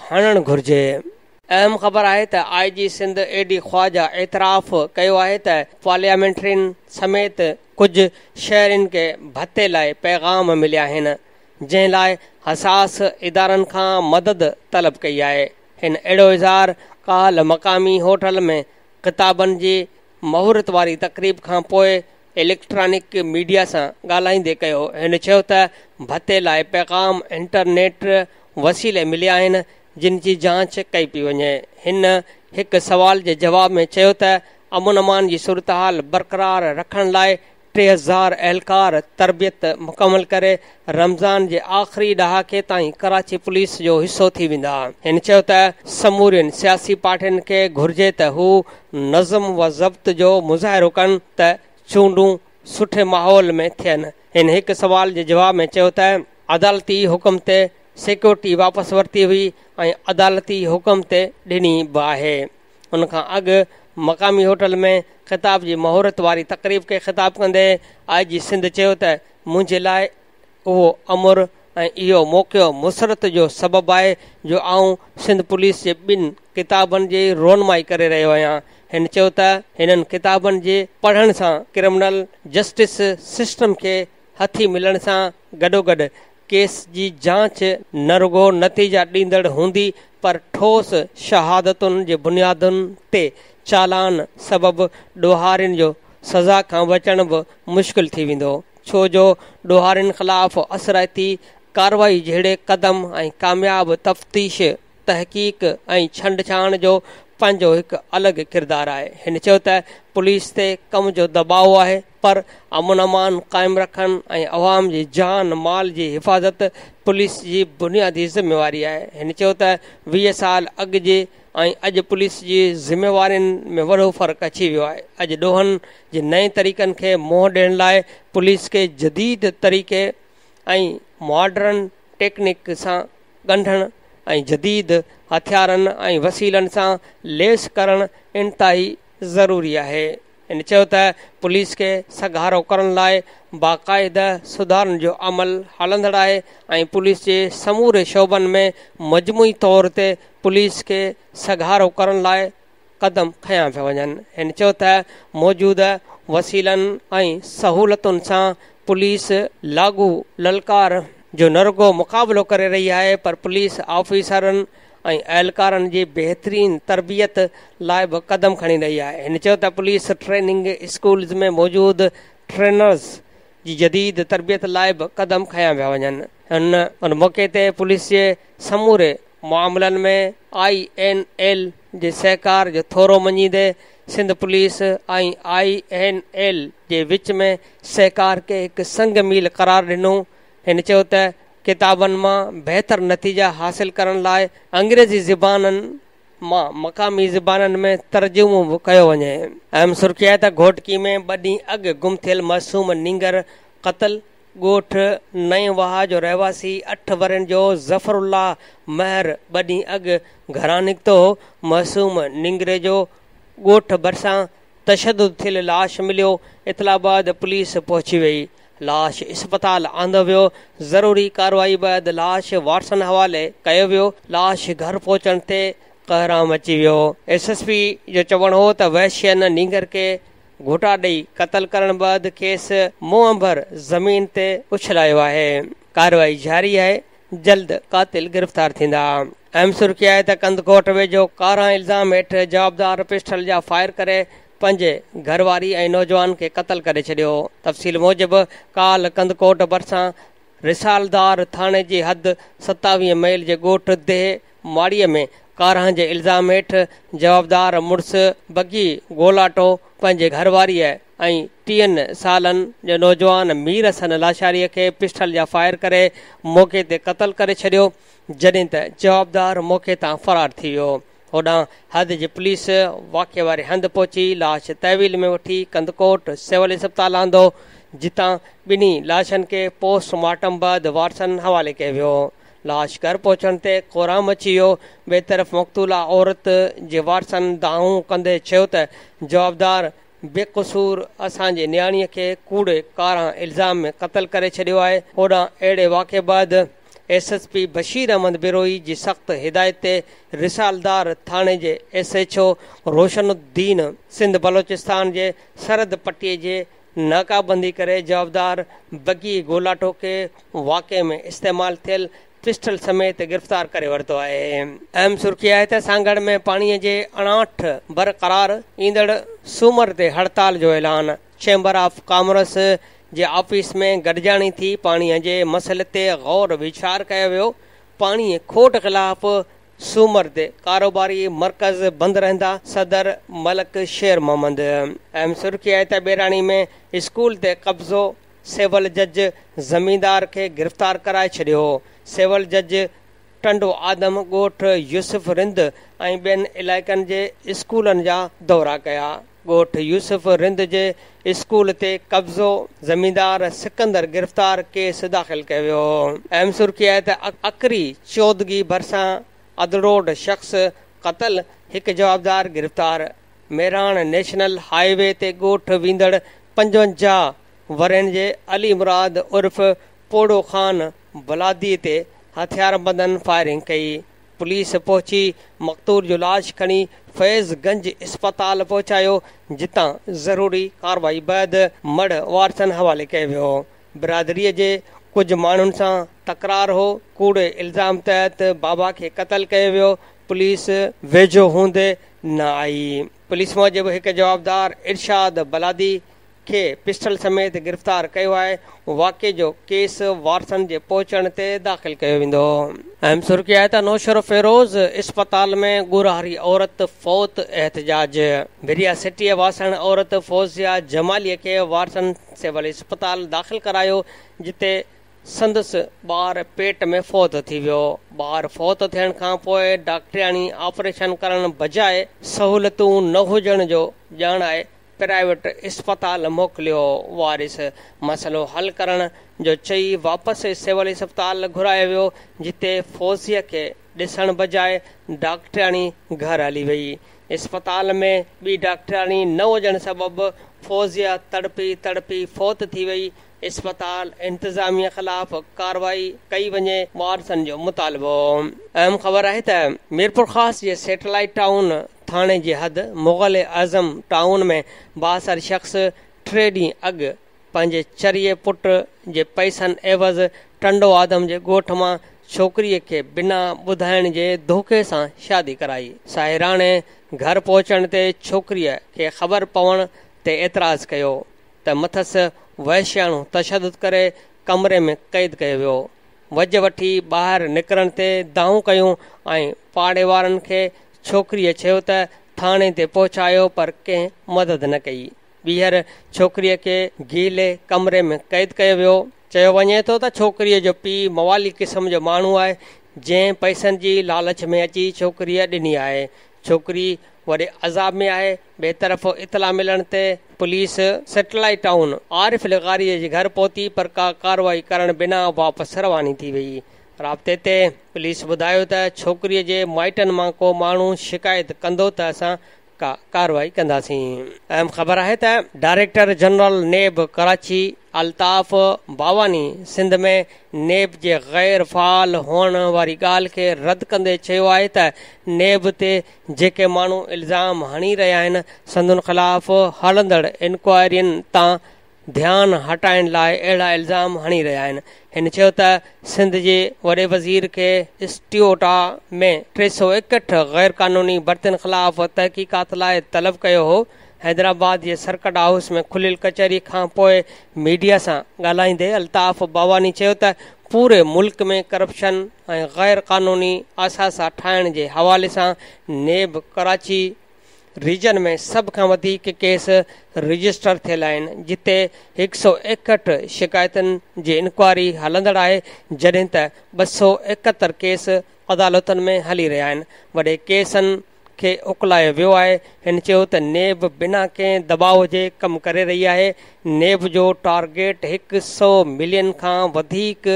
हणणु घुर्जे। अहम ख़बर आहे त IG सिंध AD ख़्वाजा एतिराफ़ कयो आहे त पार्लियामेंट्रियुनि समेत कुझु शहरनि खे भते लाइ पैगाम मिलिया आहिनि, जंहिं लाइ हसास इदारनि खां मदद तलब कई आहे। हिन अहिड़ो इज़हार काल मक़ामी होटल में किताबनि जी महूरत वारी तक़रीब खां पोइ इलेक्ट्रॉनिक मीडिया सां ॻाल्हाईंदे कयो। हिन चयो त भते लाइ पैगाम इंटरनेट वसीले मिलिया आहिनि, जिन जी जांच कई पई वञे। हिन हिकु सवाल जे जवाब में चयो त अमन अमान जी सूरत हाल बरक़रार रखण लाइ 3000 एहलकार तरबियत मुकमल करे रमज़ान जे आख़िरी ॾहाके ताईं कराची पुलिस जो हिसो थी वेंदा। हिन चयो त समूरियुनि सियासी पार्टियुनि खे घुर्जे त हू नज़म व ज़ब्त जो मुज़ाहिरो कनि त चूंडूं सुठे माहौल में थियनि। हिन हिकु सवाल जे जवाब में चयो त अदालती हुकुम ते सिक्योरिटी वापसि वरिती हुई ऐं अदालती हुकुम ते ॾिनी बि आहे। उनखां अॻु मक़ामी होटल में ख़िताब जी महूरत वारी तक़रीब खे ख़िताब कंदे IG सिंध चयो त मुंहिंजे लाइ उहो अमुर ऐं इहो मौक़ियो मुसरत जो सबबु आहे जो आऊं सिंध पुलिस जे 2 किताबनि जी रोनमाई करे रहियो आहियां। हिन चयो त हिननि किताबनि जे पढ़ण सां क्रिमिनल जस्टिस सिस्टम खे हथी मिलण सां गॾोगॾु केस जी जांच न रुगो नतीजा ॾींदड़ हूंदी पर ठोस शहादतुनि जे बुनियादुनि ते चालान सबबु ॾोहारियुनि जो सज़ा खां बचण बि मुश्किल थी वेंदो, छो जो ॾोहारियुनि ख़िलाफ़ असराइती कार्रवाई जहिड़े क़दम ऐं कामयाब तफ़्तीश तहक़ीक़ ऐं छंड-छाण जो पंहिंजो हिकु अलॻि किरदारु आहे। हिन चयो त पुलिस ते कम जो दबाउ आहे पर अमन अमान क़ाइमु रखणु ऐं अवाम जी जान माल जी हिफ़ाज़त पुलिस जी बुनियादी ज़िम्मेवारी आहे। हिन चयो त 20 साल अॻु जे ऐं अॼु पुलिस जी ज़िम्मेवारियुनि में वॾो फ़र्क़ु अची वियो आहे। अॼु ॾोहनि जे नए तरीक़नि खे मुंहुं ॾियण लाइ पुलिस खे जदीद तरीक़े ऐं मॉडर्न टेक्निक सां ॻंढणु ऐं जदीद हथियारनि ऐं वसीलनि सां लेस करणु इंतिहाई ज़रूरी आहे। हिन चयो त पुलिस खे सगारो करण लाइ बाक़ाइदा सुधारनि जो अमल हलंदड़ आहे ऐं पुलिस जे समूरे शोबनि में मजमूई तौर ते पुलिस खे सगारो करण लाइ क़दम खयां पिया वञनि। हिन चयो त मौजूदा वसीलनि ऐं सहूलतुनि सां पुलिस लागू ललकार जो न रुगो मुक़ाबिलो करे रही आहे पर पुलिस ऑफिसरनि ऐं एहलकारनि जी बहितरीन तरबियत लाइ बि क़दम खणी रही आहे। हिन चयो त पुलिस ट्रेनिंग स्कूल्स में मौजूदु ट्रेनर्स जी जदीद तरबियत लाइ बि क़दम खयां पिया वञनि। उन मौक़े ते पुलिस जे समूरे मामलनि में INL जे सहकार जो थोरो मञींदे सिंध पुलिस ऐं INL जे विच में सहकार खे हिकु संग मील क़रार ॾिनो। हिन चयो त किताबनि मां बहितर नतीजा हासिल करण लाइ अंग्रेज़ी ज़बाननि मां मक़ामी ज़बाननि में तर्जुमो बि कयो वञे। अहम सुर्ख़ी आहे त घोटकी में 2 ॾींहं अॻु गुम थियल मासूम नींगर क़तल ॻोठ नए वाह जो रहवासी 8 वरनि जो ज़फ़रुल्ला महर 2 ॾींहं अॻु घरां निकितो। मासूम नींगरे जो ॻोठ भरिसां तशदुद थियल लाश मिलियो। इतला बाद पुलिस पहुची वई। लाश इस्पताल आंदो वियो। ज़रूरी कार्रवाई बैदि लाश वाटसन हवाले कयो वियो। लाश घर पहुचण ते कहराम अची वियो। SSP जो चवणु हो त वहशियन नींगर खे घोटा ॾेई क़तल करण बैदि खेसि मुंहंभर ज़मीन ते उछलायो आहे। कार्रवाई जारी आहे। जल्द कातिल गिरफ़्तार थींदा। अहम सुर्ख़ी आहे त कंदकोट वेझो कारां इल्ज़ाम हेठि जवाबदार पिस्टल जा फायर करे पंहिंजे घरवारी ऐं नौजवान खे क़तल करे छॾियो। तफ़सील मूजिबि काल कंदकोट भरिसां रिसालदार थाणे जी हद 27 मैल जे ॻोठ देह माड़ीअ में कारां जे इल्ज़ाम हेठि जवाबदार मुड़ुसु बगी गोलाटो पंहिंजे घरवारीअ ऐं 30 सालनि जो नौजवान मीर हसन लाशारीअ खे पिस्टल जा फायर करे मौक़े ते क़तल करे छॾियो जॾहिं त जवाबदार मौक़े तां फ़रार थी वियो। होॾां हद जी पुलिस वाक़े वारे हंधि पहुची लाश तहवील में वठी कंदकोट सिविल इस्पताल आंदो जितां 2 लाशनि खे पोस्टमार्टम बैदि वाटसन हवाले कयो वियो। लाश घर पहुचण ते कोराम अची वियो। ॿिए तरफ़ मक़तूला औरत जे वाटसन दाऊं कंदे चयो त जवाबदार बेक़सूर असांजे नियाणीअ खे कूड़े कारां इल्ज़ाम में क़तल करे छॾियो आहे। होॾां अहिड़े वाक़े बैदि SSP बशीर अहमद बिरोई जी सख़्त हिदायत ते रिसालदार थाणे जे SHO रोशनुद्दीन सिंध बलोचिस्तान जे सरहद पटीअ जे नाकाबंदी करे जवाबदार बगी गोलाटो खे वाक़े में इस्तेमालु थियल पिस्टल समेत गिरफ़्तार करे वरितो आहे। अहम सुर्ख़ी आहे त सांगड़ में पाणीअ जे 68 बरक़रार ईंदड़ सूमर ते हड़ताल जो ऐलान। Chamber of commerce J office में गॾिजाणी थी पाणीअ जे मसइले ते गौर वीचार कयो वियो। पाणीअ खोट ख़िलाफ़ सूमर ते कारोबारी मरकज़ बंदि रहंदा। सदर मलक शेर मोहम्मद। अहम सुर्खी आहे त बेराणी में स्कूल ते कब्ज़ो, सिविल जज ज़मींदार खे गिरफ़्तार कराए छॾियो। सिविल जज टंडो आदम ॻोठ यूसुफ रिंद ऐं ॿियनि इलाइक़नि जे स्कूलनि जा दौरा कया। ॻोठ यूसुफ रिंद जे स्कूल ते कब्ज़ो, ज़मींदार सिकंदर गिरफ़्तार, केस दाख़िल कयो वियो। अहम सुर्खी आहे त अकरी चौदगी भरिसां अदरोड शख़्स क़तल, हिकु जवाबदार गिरफ़्तार। मेरान नेशनल हाईवे ते ॻोठ वेंदड़ 55 वरनि जे अली मुराद उर्फ़ पोड़ो ख़ान बलादी ते हथियारबंदनि फायरिंग कई। पुलिस पहुची मक़तूल जो लाश खणी फैज़गंज इस्पताल पहुचायो, जितां ज़रूरी कार्रवाई बैदि मड़ वारसनि हवाले कयो वियो। बिरादरीअ जे कुझु माण्हुनि सां तकरार हो। कूड़े इल्ज़ाम तहत बाबा खे क़तल कयो वियो। पुलिस वेझो हूंदे न आई। पुलिस मूजिबि हिकु जवाबदार इरशाद बलादी खे पिस्टल समेत गिरफ़्तार कयो आहे। वाक़े जो केस वारसनि जे पहुचण ते दाख़िल कयो वेंदो। अहम सुर्खी आहे त नौशर फिरोज़ इस्पताल में गुरहारी औरत फौत, एहतजाज। बिरिया सिटीअ वासण औरत फौज़िया जमालीअ खे वारसनि सिविल इस्पताल दाख़िल करायो, जिते संदसि ॿार पेट में फौत थी वियो। ॿार फौत थियण खां पोइ डॉक्टरियाणी ऑपरेशन करण बजाए सहूलियतूं न हुजण जो ॼाणाए प्राइवेट इस्पताल मोकिलियो। वारिस मसइलो हल करण जो चई वापसि सिविल इस्पताल घुरायो वियो, जिते फौज़ीअ खे ॾिसण बजाए डॉक्टरियाणी घर हली वई। इस्पताल में ॿी डॉक्टरियाणी न हुजण सबबि फौज़िया तड़पी फौत थी वई। इस्पताल इंतज़ामिया ख़िलाफ़ कार्रवाई कई वञे, वारसनि जो मुतालबो। अहम ख़बर आहे त मीरपुर ख़ास जे सैटेलाइट टाउन थाणे जी हद मुग़ल आज़म टाउन में 62 शख़्स 3 ॾींहं अॻु पंहिंजे चरीअ पुट जे पैसनि एवज़ टंडो आदम जे ॻोठ मां छोकिरीअ खे बिना ॿुधाइण जे धोखे सां शादी कराई। साहिराणे घर पहुचण ते छोकिरीअ खे ख़बर पवण ते एतिराज़ कयो त मथसि वैश्याणु तशदुद करे कमरे में क़ैद कयो वियो। वज वठी ॿाहिरि निकिरण ते दाऊं कयूं ऐं पाड़े वारनि खे छोकिरीअ चयो त थाणे ते पहुचायो, पर कंहिं मदद न कई। ॿीहर छोकिरीअ खे गीले कमरे में क़ैद कयो वियो। चयो वञे थो त छोकिरीअ जो पीउ मवाली क़िस्म जो माण्हू आहे, जंहिं पैसनि जी लालच में अची छोकिरीअ ॾिनी आहे। छोकिरी वॾे अज़ाब में आहे। ॿिए तरफ़ इतला मिलण ते पुलिस सैटेलाइट टाउन आरिफ लगारीअ जे घर पहुती, पर का कार्रवाई करण बिना वापसि रवानी थी वई। राब्ते ते पुलिस ॿुधायो त छोकिरीअ जे माइटनि मां को माण्हू शिकायत कंदो त असां का कार्रवाई कंदासीं। अहम ख़बर आहे त डायरेक्टर जनरल नेब कराची अल्ताफ़ बावानी सिंध में नेब जे गैर फ़ाल हुअण वारी ॻाल्हि खे रद्द कंदे चयो आहे त नेब ते जेके माण्हू इल्ज़ाम हणी रहिया आहिनि, संदुनि ख़िलाफ़ हलंदड़ इंक्वायरियुनि तां ध्यानु हटाइण लाइ अहिड़ा इल्ज़ाम हणी रहिया आहिनि। हिन चयो त सिंध जे वॾे वज़ीर खे स्टियोटा में 361 गैर क़ानूनी भर्तियुनि ख़िलाफ़ तहक़ीक़ात लाइ तलब कयो हो। हैदराबाद जे सर्किट हाउस में खुलियल कचहरी खां पोइ मीडिया सां ॻाल्हाईंदे अल्ताफ़ बावानी चयो त पूरे मुल्क में करप्शन ऐं गैर क़ानूनी असासा ठाहिण जे हवाले सां नेब कराची रीजन में सभ खां वधीक केस रजिस्टर थियल आहिनि, जिते 161 शिकायतुनि जी इंक्वायरी हलंदड़ आहे, जॾहिं त 271 केस अदालतुनि में हली रहिया आहिनि। वॾे केसनि खे उकलायो वियो आहे। हिन चयो त नेब बिना कंहिं दबाव जे कमु करे रही आहे। नेब जो टारगेट 100 मिलियन खां वधीक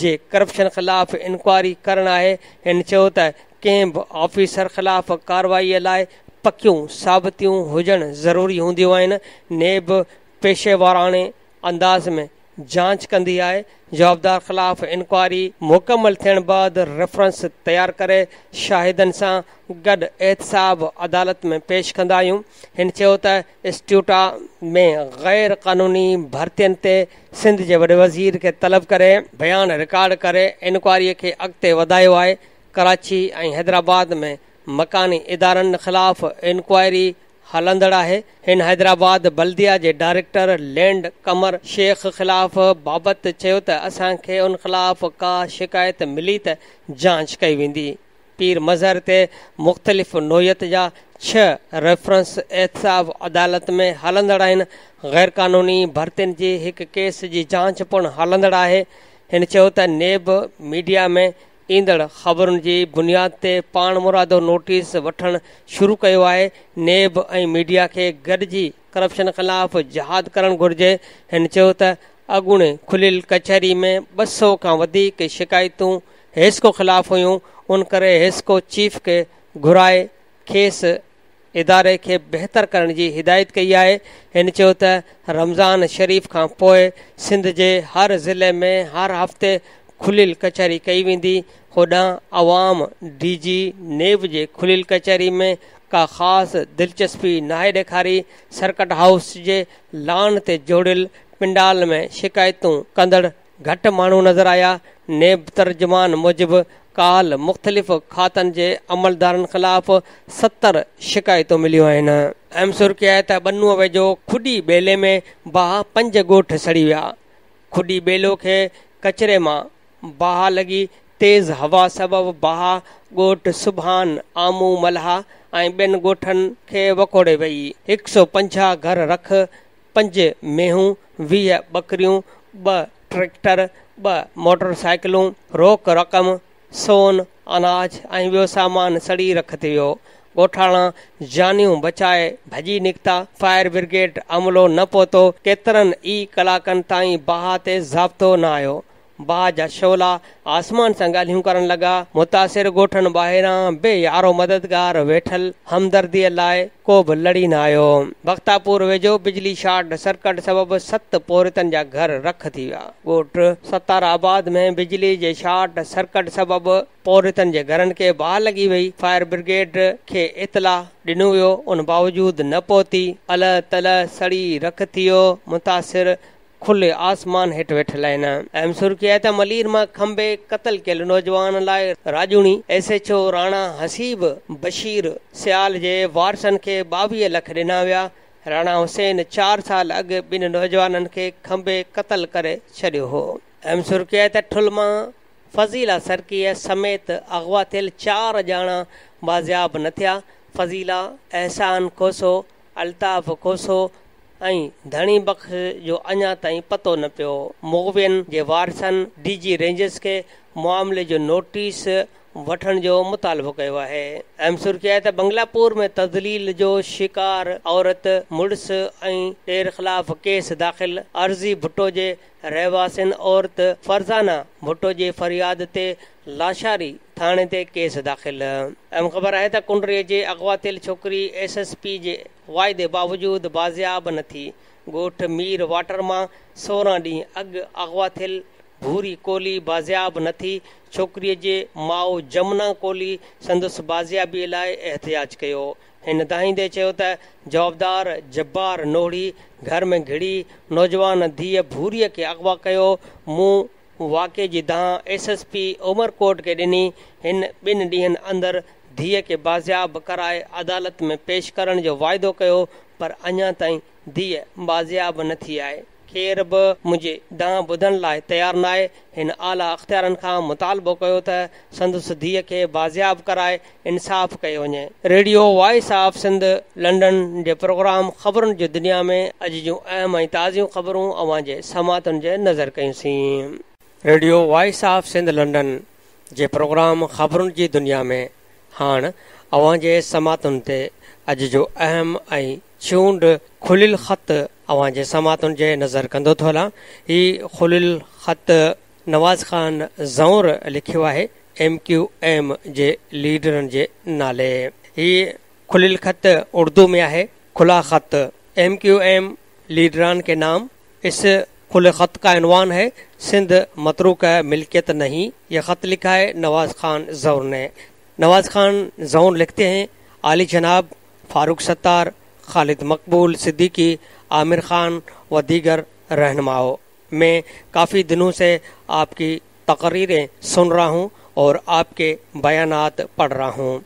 जे करप्शन ख़िलाफ़ इंक्वायरी करणु आहे। हिन चयो त कंहिं बि ऑफिसर ख़िलाफ़ कार्रवाईअ लाइ पकियूं साबितियूं हुजणु ज़रूरी हूंदियूं आहिनि। नेब पेशेवाराणे अंदाज़ में जांच कंदी आहे। जवाबदार ख़िलाफ़ इंक्वायरी मुकमल थियण बैदि रेफरेंस तयारु करे शाहिदनि सां गॾु एहतसाब अदालत में पेश कंदा आहियूं। हिन चयो त इंस्टिट्यूटा में गैर क़ानूनी भर्तियुनि ते सिंध जे वॾे वज़ीर खे तलब करे बयान रिकॉर्ड करे इंक्वायरीअ खे अॻिते वधायो आहे। कराची ऐं हैदराबाद में मकानी इदारनि ख़िलाफ़ इंक्वायरी हलंदड़ आहे। हिन हैदराबाद बल्दिया जे डायरेक्टर लैंड कमर शेख ख़िलाफ़ बाबति चयो त असांखे उन ख़िलाफ़ का शिकायत मिली त जांच कई वेंदी। पीर मज़हर ते मुख़्तलिफ़ नोयत जा 6 रेफरेंस एहतिसाब अदालत में हलंदड़ आहिनि। गैर क़ानूनी भर्तियुनि जी हिकु केस जी जांच पिणु हलंदड़ आहे। हिन चयो त नेब मीडिया में ईंदड़ ख़बरुनि जी बुनियाद ते पाण मुरादो नोटिस वठणु शुरू कयो आहे। नेब ऐं मीडिया खे गॾिजी करप्शन ख़िलाफ़ जिहाद करणु घुर्जे। हिन चयो त अॻूणे खुलियल कचहरी में 200 खां वधीक शिकायतूं हेस्को ख़िलाफ़ हुयूं। उन करे हेस्को चीफ खे घुराए खेसि इदारे खे बहितर करण जी हिदायत कई आहे। हिन चयो त रमज़ान शरीफ़ खां पोइ सिंध जे हर ज़िले में हर हफ़्ते खुलियल कचहरी कई वेंदी। होॾां अवाम DG नेब जे खुलियल कचहरी में का ख़ासि दिलचस्पी नाहे ॾेखारी। सर्किट हाउस जे लान ते जोड़ियल पिंडाल में शिकायतूं कंदड़ घटि माण्हू नज़र आया। नेब तर्जुमान मूजिबि काल मुख़्तलिफ़ खातनि जे अमलदारनि ख़िलाफ़ 70 शिकायतूं मिलियूं आहिनि। अहम सुर्ख़ी आहे त बन्नूअ वेझो खुडी ॿेले में बाहि 5 ॻोठ सड़ी विया। खुडी ॿेलो खे कचिरे मां बाहि लॻी। तेज़ हवा सबबि बाहि ॻोठ सुभान आमू मल्हा ऐं ॿियनि ॻोठनि खे वकोड़े वई। 150 घर रख, 5 मेहूं, 20 ॿकरियूं, 2 ट्रैक्टर, 2 मोटरसाइकिलूं, रोक रक़म, सोन, अनाज ऐं ॿियो सामान सड़ी रख थी वियो। ॻोठाणा जानियूं बचाए भॼी निकिता। फायर ब्रिगेड अमलो न पहुतो। केतिरनि ई कलाकनि ताईं बाहि ते ज़ाब्तो न आयो। बाहि जा शोला आसमान सां ॻाल्हियूं करण लॻा। मुतासिर ॻोठनि ॿाहिरां बेयारो मददगार वेठल हमदर्दीअ लाइ को बि लड़ी न आयो। बख्तापुर वेझो बिजली शॉर्ट सर्किट सबबि 7 पोरितनि जा घर रख थी विया। ॻोठ सताराबाद में बिजली जे शॉर्ट सर्किट सबबि पोरितनि जे घरनि खे बाहि लॻी वई। फायर ब्रिगेड खे इतला ॾिनो वियो, उन बावजूदि न पहुती। अलह तलह सड़ी रख थी वियो। मुतासिर खुले आसमान हेठि वेठल आहिनि। अहम सुर्ख़ी आहे त मलीर मां खंबे क़तल कयल नौजवान लाइ राजूणी SHO राणा हसीब बशीर सियाल जे वारसनि खे 22 लख ॾिना विया। राणा हुसैन 4 साल अॻु ॿिनि नौजवाननि खे खंबे क़तल करे छॾियो हो। अहम सुर्ख़ी आहे त ठुल मां फज़ीला सरकीअ समेत अगवा थियल 4 ॼाणा बाज़ियाब न थिया। फज़ीला, एहसान कोसो, अल्ताफ़ कोसो ऐं धणी बख़्श जो अञा ताईं पतो न पियो। मुग़वियनि जे वारसनि DG रेंजर्स खे मामले जो नोटिस वठण जो मुतालबो कयो आहे। अहम सुर्ख़ी आहे त बंगलापुर में तज़लील जो शिकार औरत, मुड़िस ऐं ॾेर ख़िलाफ़ केस दाख़िल। अर्ज़ी भुट्टो जे रहवासियुनि औरत फरज़ाना भुट्टो जे फरियाद ते लाशारी थाणे ते केस दाख़िल। अहम ख़बर आहे त कुंडरीअ जे अगवा थियल छोकिरी SSP जे वाइदे बावजूदि बाज़ियाब न थी। ॻोठ मीर वाटर मां 16 ॾींहं अॻु अगवा थियल भूरी कोली बाज़ियाब न थी। छोकिरीअ जे माउ जमुना कोली संदसि बाज़ियाबीअ लाइ एहतियाज कयो। हिन दाहींदे चयो त जवाबदार जब्बार नोड़ी घर में घिड़ी नौजवान धीअ भूरीअ खे अगवा कयो। मूं वाक़े जी दाह SSP उमरकोट खे ॾिनी। हिन 2 ॾींहंनि अंदरि धीअ खे बाज़ियाब कराए अदालत में पेश करण जो वाइदो कयो, पर अञा ताईं धीअ बाज़ियाब न थी आहे। केर बि मुंहिंजे दाह ॿुधण लाइ तयारु न आहे। हिन आला अख़्तियारनि खां मुतालबो कयो त संदसि धीअ खे बाज़ियाब कराए इंसाफ़ कयो वञे। Radio voice of Sindh London जे प्रोग्राम ख़बरुनि जी दुनिया में अॼु जूं अहम ऐं ताज़ियूं ख़बरूं अवां जे समातुनि जे नज़र कयूंसीं। Radio voice of Sindh London जे प्रोग्राम ख़बरुनि जी दुनिया में हाणे अवां जे समातुनि ते अॼु जो अहम ऐं चूंड खुलियल ख़त अवां जे समातुनि जे नज़र कंदो थो हलां। हीउ खुलियल ख़त नवाज़ खान ज़ौर लिखियो आहे MQM जे लीडरनि जे नाले। हीउ खुलियल ख़त उर्दू में आहे। खुला ख़त MQM लीडरान के नाम। इस खुले ख़त का इनवान है सिंध मतरूक मिल्कियत नहीं। यह ख़त लिखा है नवाज़ खान ज़ौर ने। नवाज़ खान ज़ौर लिखते हैं, आली जनाब फारूक सत्तार, खालिद मकबूल सिद्दीकी, आमिर खान व दीगर रहनुमाओं, मैं काफ़ी दिनों से आपकी तकरीरें सुन रहा हूँ और आपके बयानात पढ़ रहा हूँ।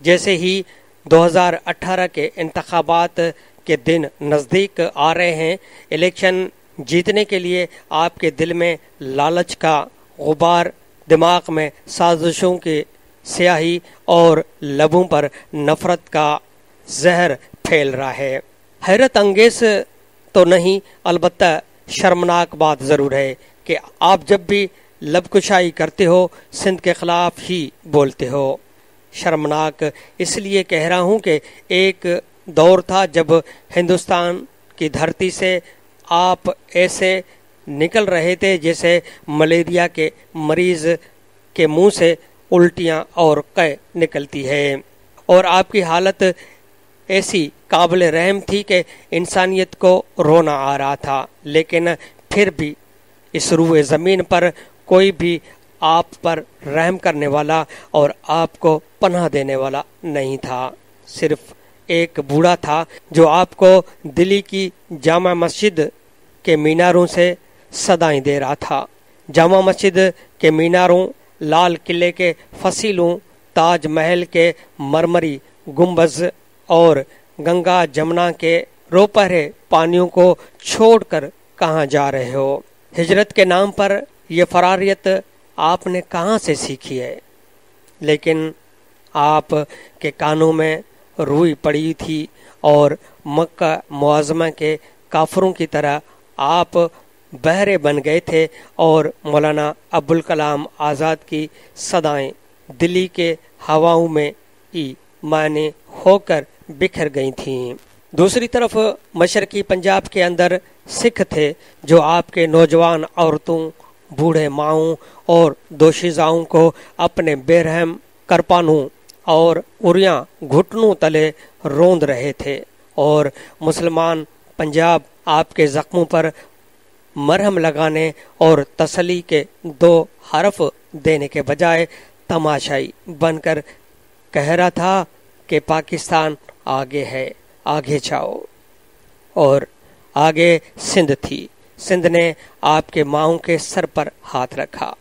जैसे ही 2018 के इंतखाबात के दिन नज़दीक आ रहे हैं, इलेक्शन जीतने के लिए आपके दिल में लालच का गुबार, दिमाग में साजिशों की سیاہی اور لبوں پر نفرت کا زہر پھیل رہا ہے۔ حیرت انگیز تو نہیں، البتہ شرمناک بات ضرور ہے کہ آپ جب بھی لب کشائی کرتے ہو سندھ کے خلاف ہی بولتے ہو۔ شرمناک اس لیے کہہ رہا ہوں کہ ایک دور تھا جب ہندوستان کی دھرتی سے آپ ایسے نکل رہے تھے جیسے ملیریا کے مریض کے منہ سے الٹیاں اور قے نکلتی ہے، اور آپ کی حالت ایسی قابل رحم تھی کہ انسانیت کو رونا آ رہا تھا، لیکن پھر بھی اس روئے زمین پر کوئی بھی آپ پر رحم کرنے والا اور آپ کو پناہ دینے والا نہیں تھا۔ صرف ایک بوڑھا تھا جو آپ کو دلی کی جامع مسجد کے میناروں سے صدائیں دے رہا تھا۔ جامع مسجد کے میناروں، لال قلعے کے فصیلوں، تاج محل کے مرمری گنبز اور گنگا جمنا کے روپہرے پانیوں کو چھوڑ کر کہاں جا رہے ہو؟ ہجرت کے نام پر یہ فراریت آپ نے کہاں سے سیکھی ہے؟ لیکن آپ کے کانوں میں روئی پڑی تھی اور مکہ معظمہ کے کافروں کی طرح آپ بہرے بن گئے تھے، اور مولانا ابوالکلام آزاد کی صدائیں دلی کے ہواؤں میں ہی معنی ہو کر بکھر گئی تھیں۔ دوسری طرف مشرقی پنجاب کے اندر سکھ تھے جو آپ کے نوجوان عورتوں، بوڑھے ماؤں اور دوشیزاؤں کو اپنے بے رحم کرپانوں اور اریاں گھٹنوں تلے روند رہے تھے، اور مسلمان پنجاب آپ کے زخموں پر مرہم لگانے اور تسلی کے 2 حرف دینے کے بجائے تماشائی بن کر کہہ رہا تھا کہ پاکستان آگے ہے، آگے جاؤ۔ اور آگے سندھ تھی۔ سندھ نے آپ کے ماؤں کے سر پر ہاتھ رکھا،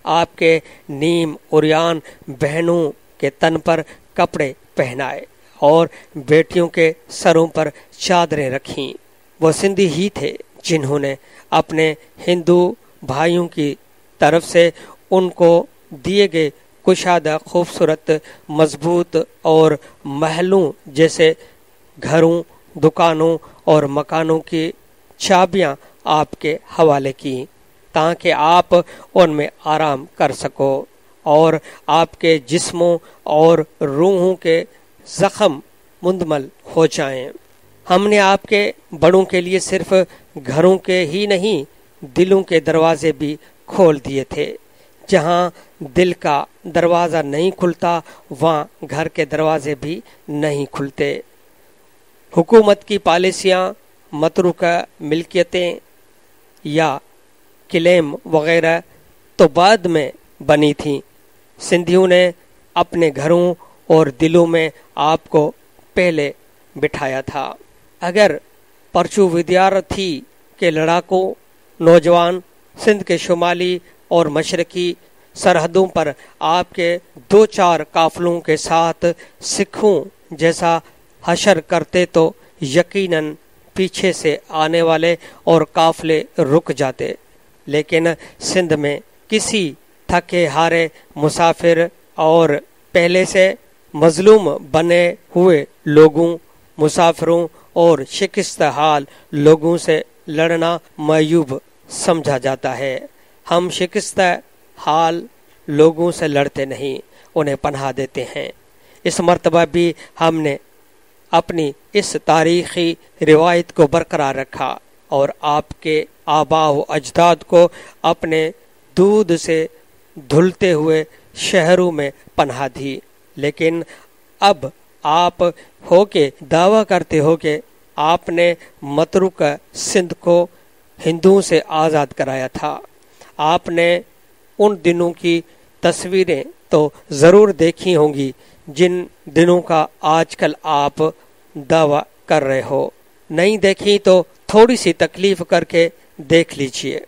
آپ کے نیم اریان بہنوں کے تن پر کپڑے پہنائے اور بیٹیوں کے سروں پر چادریں رکھیں۔ وہ سندھی ہی تھے جنہوں نے اپنے ہندو بھائیوں کی طرف سے ان کو دیے گئے کشادہ، خوبصورت، مضبوط اور محلوں جیسے گھروں، دکانوں اور مکانوں کی چابیاں آپ کے حوالے کی تاکہ آپ ان میں آرام کر سکو اور آپ کے جسموں اور روحوں کے زخم مندمل ہو جائیں۔ ہم نے آپ کے بڑوں کے لیے صرف گھروں کے ہی نہیں، دلوں کے دروازے بھی کھول دیے تھے۔ جہاں دل کا دروازہ نہیں کھلتا وہاں گھر کے دروازے بھی نہیں کھلتے۔ حکومت کی پالیسیاں، متروکہ ملکیتیں یا کلیم وغیرہ تو بعد میں بنی تھیں، سندھیوں نے اپنے گھروں اور دلوں میں آپ کو پہلے بٹھایا تھا۔ اگر پرچو ودیارتھی کے لڑاکو نوجوان سندھ کے شمالی اور مشرقی سرحدوں پر آپ کے 2-4 قافلوں کے ساتھ سکھوں جیسا حشر کرتے تو یقیناً پیچھے سے آنے والے اور قافلے رک جاتے، لیکن سندھ میں کسی تھکے ہارے مسافر اور پہلے سے مظلوم بنے ہوئے لوگوں، مسافروں اور شکست حال لوگوں سے لڑنا معیوب سمجھا جاتا ہے۔ ہم شکست حال لوگوں سے لڑتے نہیں، انہیں پناہ دیتے ہیں۔ اس مرتبہ بھی ہم نے اپنی اس تاریخی روایت کو برقرار رکھا اور آپ کے آباء و اجداد کو اپنے دودھ سے دھلتے ہوئے شہروں میں پناہ دی، لیکن اب آپ ہو کے دعویٰ کرتے ہو کہ آپ نے متروک سندھ کو ہندوؤں سے آزاد کرایا تھا۔ آپ نے ان دنوں کی تصویریں تو ضرور دیکھی ہوں گی جن دنوں کا آج کل آپ دعویٰ کر رہے ہو۔ نہیں دیکھی تو تھوڑی سی تکلیف کر کے دیکھ لیجئے۔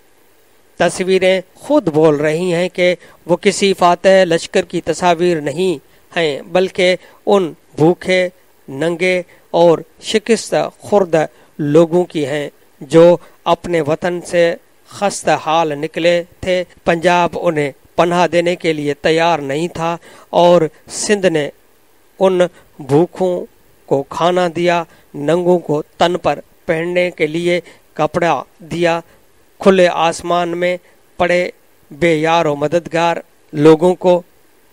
تصویریں خود بول رہی ہیں کہ وہ کسی فاتح لشکر کی تصاویر نہیں ہیں، بلکہ ان بھوکے، ننگے اور شکست خوردہ لوگوں کی ہیں جو اپنے وطن سے خستہ حال نکلے تھے۔ پنجاب انہیں पनाह देने के लिए तैयार नहीं था और सिंध ने उन भूखों को खाना दिया, नंगों को तन पर पहनने के लिए कपड़ा दिया, खुले आसमान में पड़े बेयारो मददगार लोगों को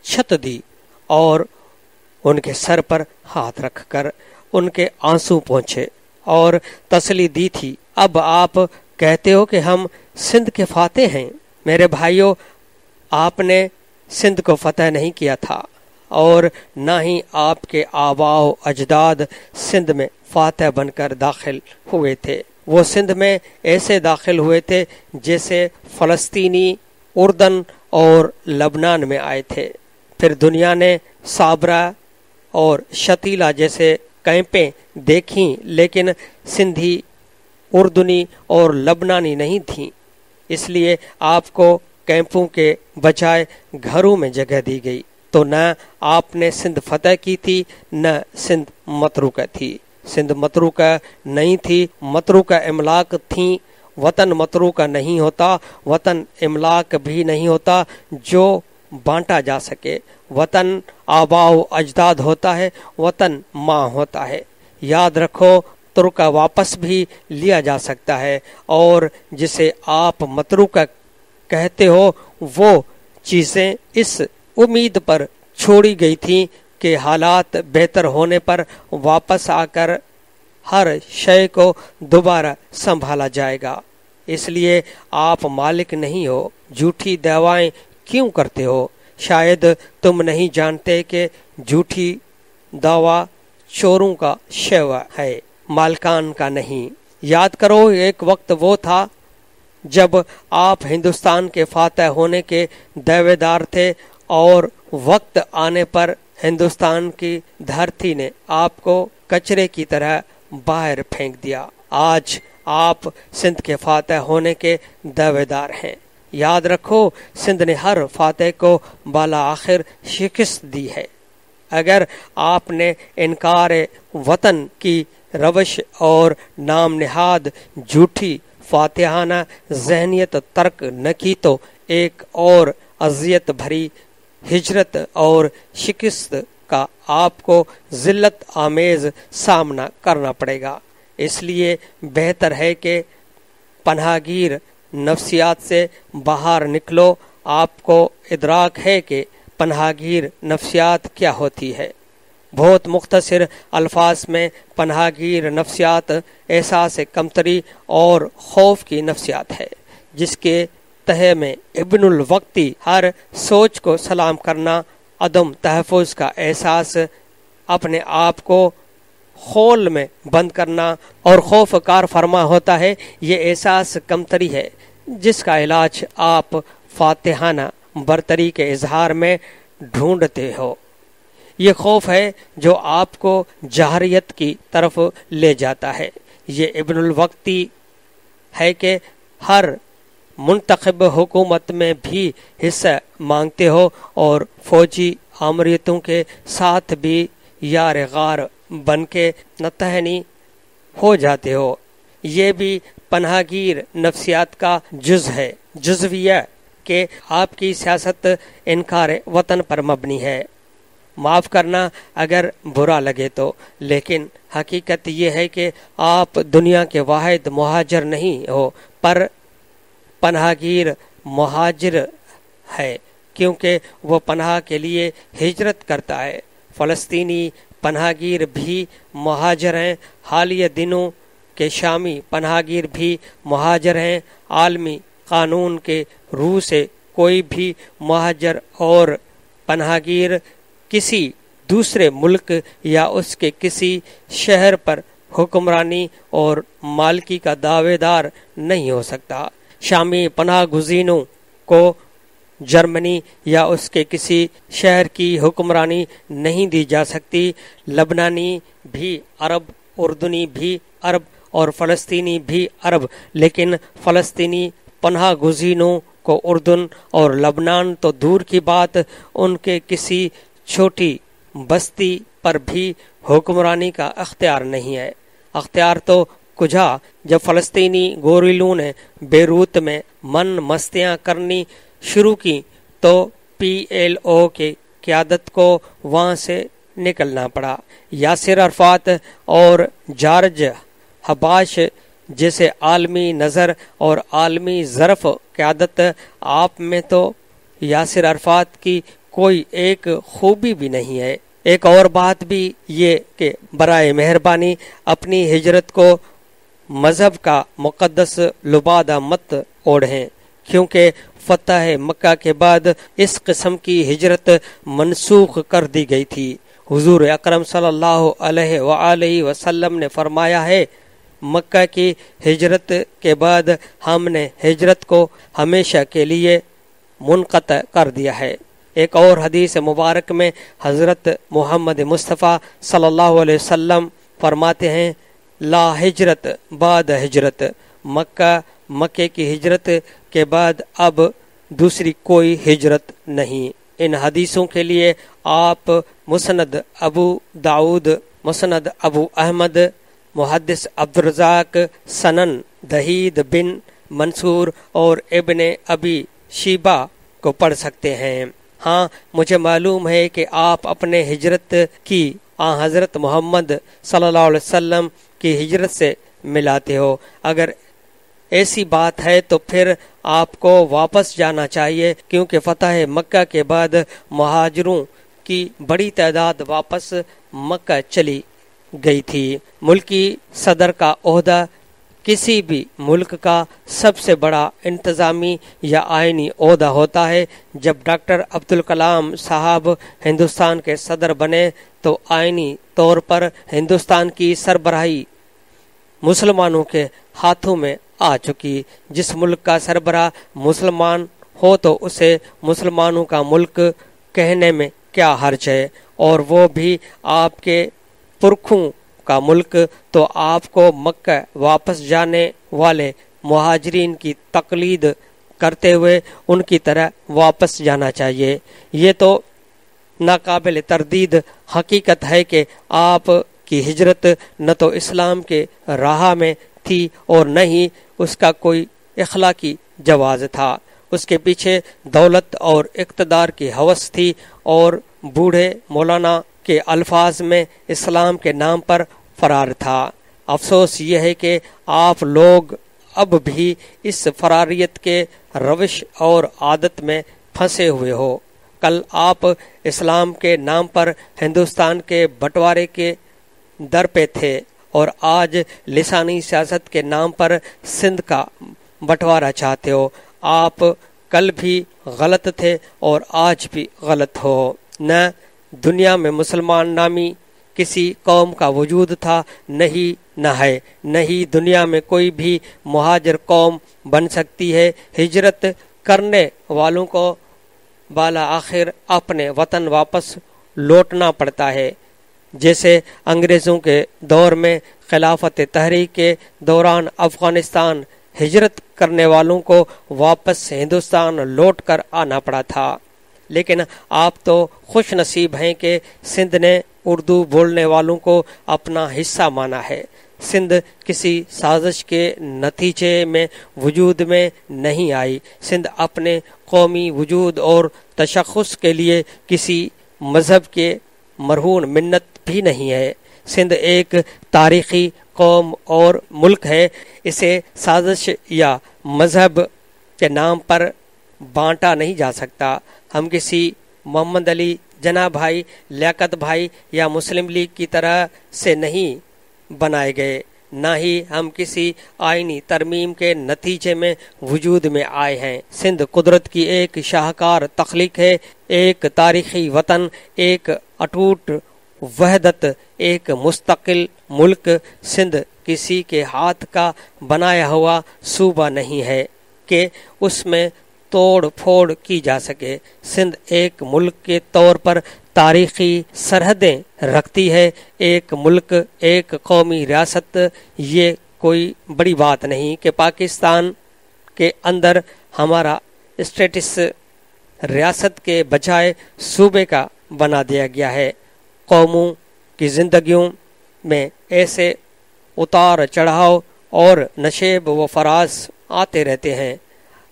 छत दी और उनके सर पर हाथ रखकर उनके आंसू पोंछे और तसल्ली दी थी। अब आप कहते हो कि हम सिंध के फातेह हैं। मेरे भाइयों, आपने सिंध को फतह नहीं किया था और न ही आपके आबाओ अजदाद सिंध में फातह बनकर दाखिल हुए थे। वो सिंध में ऐसे दाखिल हुए थे जैसे फलस्तीनी उर्दन और लबनान में आए थे। फिर दुनिया ने साबरा और शतीला जैसे कैंपें देखी, लेकिन सिंधी, उर्दुनी और लबनानी नहीं थी। इसलिए आपको कैंपों के बजाय घरों में जगह दी गई। तो न आपने सिंध फतह की थी, न सिंध मतरूका थी। सिंध मतरूका नहीं थी, मतरूका इमलाक थी। वतन मतरूका नहीं होता, वतन इमलाक भी नहीं होता जो बांटा जा सके। वतन आबाओ अजदाद होता है, वतन माँ होता है। याद रखो, तुर्का वापस भी लिया जा सकता है और जिसे आप मतरूका कहते हो वो चीजें इस उम्मीद पर छोड़ी गई थी कि हालात बेहतर होने पर वापस आकर हर शय को दोबारा संभाला जाएगा। इसलिए आप मालिक नहीं हो। झूठी दावाएं क्यों करते हो? शायद तुम नहीं जानते कि झूठी दावा चोरों का शेवा है, मालकान का नहीं। याद करो, एक वक्त वो था जब आप हिंदुस्तान के फातह होने के दावेदार थे और वक्त आने पर हिंदुस्तान की धरती ने आपको कचरे की तरह बाहर फेंक दिया। आज आप सिंध के फातह होने के दावेदार हैं। याद रखो, सिंध ने हर फातह को बाला आखिर शिकस्त दी है। अगर आपने इनकार वतन की रवश और नाम निहाद झूठी फातिहाना जहनियत तर्क न की तो एक और अजियत भरी हिजरत और शिकस्त का आपको जिल्लत आमेज सामना करना पड़ेगा। इसलिए बेहतर है कि पनाहगीर नफ्सियात से बाहर निकलो। आपको इदराक है कि पनाहगीर नफ्सियात क्या होती है। बहुत मुख्तसर अल्फाज में पनाहगीर नफ्सियात एहसास कमतरी और खौफ की नफ्सियात है, जिसके तह में इब्नुल वक्ती हर सोच को सलाम करना, अदम तहफ़्फ़ुज़ का एहसास, अपने आप को खोल में बंद करना और खौफकार फरमा होता है। ये एहसास कमतरी है जिसका इलाज आप फातिहाना बरतरी के इजहार में ढूंढते हो। ये खौफ है जो आपको जहरियत की तरफ ले जाता है। ये इब्नुल वक्ती है कि हर मुंतखब हुकूमत में भी हिस्सा मांगते हो और फौजी आमरियतों के साथ भी यार गार बन के नतहनी हो जाते हो। ये भी पनाहगीर नफ्सियात का जुज है। जुज़विया कि आपकी सियासत इनकार वतन पर मबनी है। माफ़ करना अगर बुरा लगे तो, लेकिन हकीकत ये है कि आप दुनिया के वाहिद मुहाजिर नहीं हो, पर पनाहगीर मुहाजिर है, क्योंकि वो पनाह के लिए हिजरत करता है। फ़लस्तीनी पनाहगीर भी मुहाजिर हैं। हालिया दिनों के शामी पनाहगीर भी मुहाजिर हैं। आलमी कानून के रूह से कोई भी मुहाजिर और पनाहगीर किसी दूसरे मुल्क या उसके किसी शहर पर हुक्मरानी और मालकी का दावेदार नहीं हो सकता। शामी पनाह गुज़ीनों को जर्मनी या उसके किसी शहर की हुक्मरानी नहीं दी जा सकती। लबनानी भी अरब, उर्दुनी भी अरब और फ़लस्तीनी भी अरब, लेकिन फ़लस्तीनी पनाह गुज़ीनों को उर्दन और लबनान तो दूर की बात, उनके किसी छोटी बस्ती पर भी हुक्मरानी का अख्तियार नहीं है। अख्तियार तो कुजा जब फ़लस्तीनी गोरिलों ने बेरूत में मन मस्तियाँ करनी शुरू की تو PLO کی قیادت کو وہاں سے نکلنا پڑا۔ یاسر عرفات اور جارج حباش جیسے عالمی نظر اور عالمی ظرف قیادت آپ میں تو یاسر عرفات کی کوئی ایک خوبی بھی نہیں ہے۔ ایک اور بات بھی یہ کہ برائے مہربانی اپنی ہجرت کو مذہب کا مقدس لبادہ مت اوڑھیں، کیونکہ فتح مکہ کے بعد اس قسم کی ہجرت منسوخ کر دی گئی تھی۔ حضور اکرم صلی اللہ علیہ وآلہ وسلم نے فرمایا ہے، مکہ کی ہجرت کے بعد ہم نے ہجرت کو ہمیشہ کے لیے منقطع کر دیا ہے۔ ایک اور حدیث مبارک میں حضرت محمد مصطفیٰ صلی اللہ علیہ وسلم فرماتے ہیں، لا ہجرت بعد ہجرت، مکے کی ہجرت کے بعد اب دوسری کوئی ہجرت نہیں۔ ان حدیثوں کے لیے آپ مسند ابو داؤد، مسند ابو احمد، محدث عبدالرزاق، سنن دہید بن منصور اور ابن ابی شیبہ کو پڑھ سکتے ہیں۔ ہاں، مجھے معلوم ہے کہ آپ اپنے ہجرت کی حضرت محمد صلی اللہ علیہ وسلم کی ہجرت سے ملاتے ہو۔ اگر ایسی بات ہے تو پھر آپ کو واپس جانا چاہیے، کیونکہ فتح مکہ کے بعد مہاجروں کی بڑی تعداد واپس مکہ چلی گئی تھی۔ ملکی صدر کا عہدہ کسی بھی ملک کا سب سے بڑا انتظامی یا آئینی عہدہ ہوتا ہے۔ جب ڈاکٹر عبدالکلام صاحب ہندوستان کے صدر بنے تو آئینی طور پر ہندوستان کی سربراہی مسلمانوں کے ہاتھوں میں آ چکی۔ جس ملک کا سربراہ مسلمان ہو تو اسے مسلمانوں کا ملک کہنے میں کیا حرج ہے، اور وہ بھی آپ کے پرکھوں کا ملک، تو آپ کو مکہ واپس جانے والے مہاجرین کی تقلید کرتے ہوئے ان کی طرح واپس جانا چاہیے۔ یہ تو ناقابل تردید حقیقت ہے کہ آپ کی ہجرت نہ تو اسلام کے راہ میں تھی اور نہ ہی اس کا کوئی اخلاقی جواز تھا۔ اس کے پیچھے دولت اور اقتدار کی ہوس تھی، اور بوڑھے مولانا کے الفاظ میں اسلام کے نام پر فرار تھا۔ افسوس یہ ہے کہ آپ لوگ اب بھی اس فراریت کے روش اور عادت میں پھنسے ہوئے ہو۔ کل آپ اسلام کے نام پر ہندوستان کے بٹوارے کے در پہ تھے، اور آج لسانی سیاست کے نام پر سندھ کا بٹوارا چاہتے ہو۔ آپ کل بھی غلط تھے اور آج بھی غلط ہو۔ نہ دنیا میں مسلمان نامی کسی قوم کا وجود تھا، نہ ہے، نہ ہی دنیا میں کوئی بھی مہاجر قوم بن سکتی ہے۔ ہجرت کرنے والوں کو بالا آخر اپنے وطن واپس لوٹنا پڑتا ہے۔ جیسے انگریزوں کے دور میں خلافت تحریک کے دوران افغانستان ہجرت کرنے والوں کو واپس ہندوستان لوٹ کر آنا پڑا تھا، لیکن آپ تو خوش نصیب ہیں کہ سندھ نے اردو بولنے والوں کو اپنا حصہ مانا ہے۔ سندھ کسی سازش کے نتیجے میں وجود میں نہیں آئی۔ سندھ اپنے قومی وجود اور تشخص کے لیے کسی مذہب کے مرہون منت بھی نہیں ہے۔ سندھ ایک تاریخی قوم اور ملک ہے۔ اسے سازش یا مذہب کے نام پر بانٹا نہیں جا سکتا۔ ہم کسی محمد علی جناح بھائی، لیاقت بھائی یا مسلم لیگ کی طرح سے نہیں بنائے گئے، نہ ہی ہم کسی آئینی ترمیم کے نتیجے میں وجود میں آئے ہیں۔ سندھ قدرت کی ایک شاہکار تخلیق ہے، ایک تاریخی وطن، ایک اٹوٹ وحدت، ایک مستقل ملک۔ سندھ کسی کے ہاتھ کا بنایا ہوا صوبہ نہیں ہے کہ اس میں توڑ پھوڑ کی جا سکے۔ سندھ ایک ملک کے طور پر تاریخی سرحدیں رکھتی ہے، ایک ملک، ایک قومی ریاست۔ یہ کوئی بڑی بات نہیں کہ پاکستان کے اندر ہمارا اسٹیٹس ریاست کے بجائے صوبے کا بنا دیا گیا ہے۔ قوموں کی زندگیوں میں ایسے اتار چڑھاؤ اور نشیب و فراز آتے رہتے ہیں۔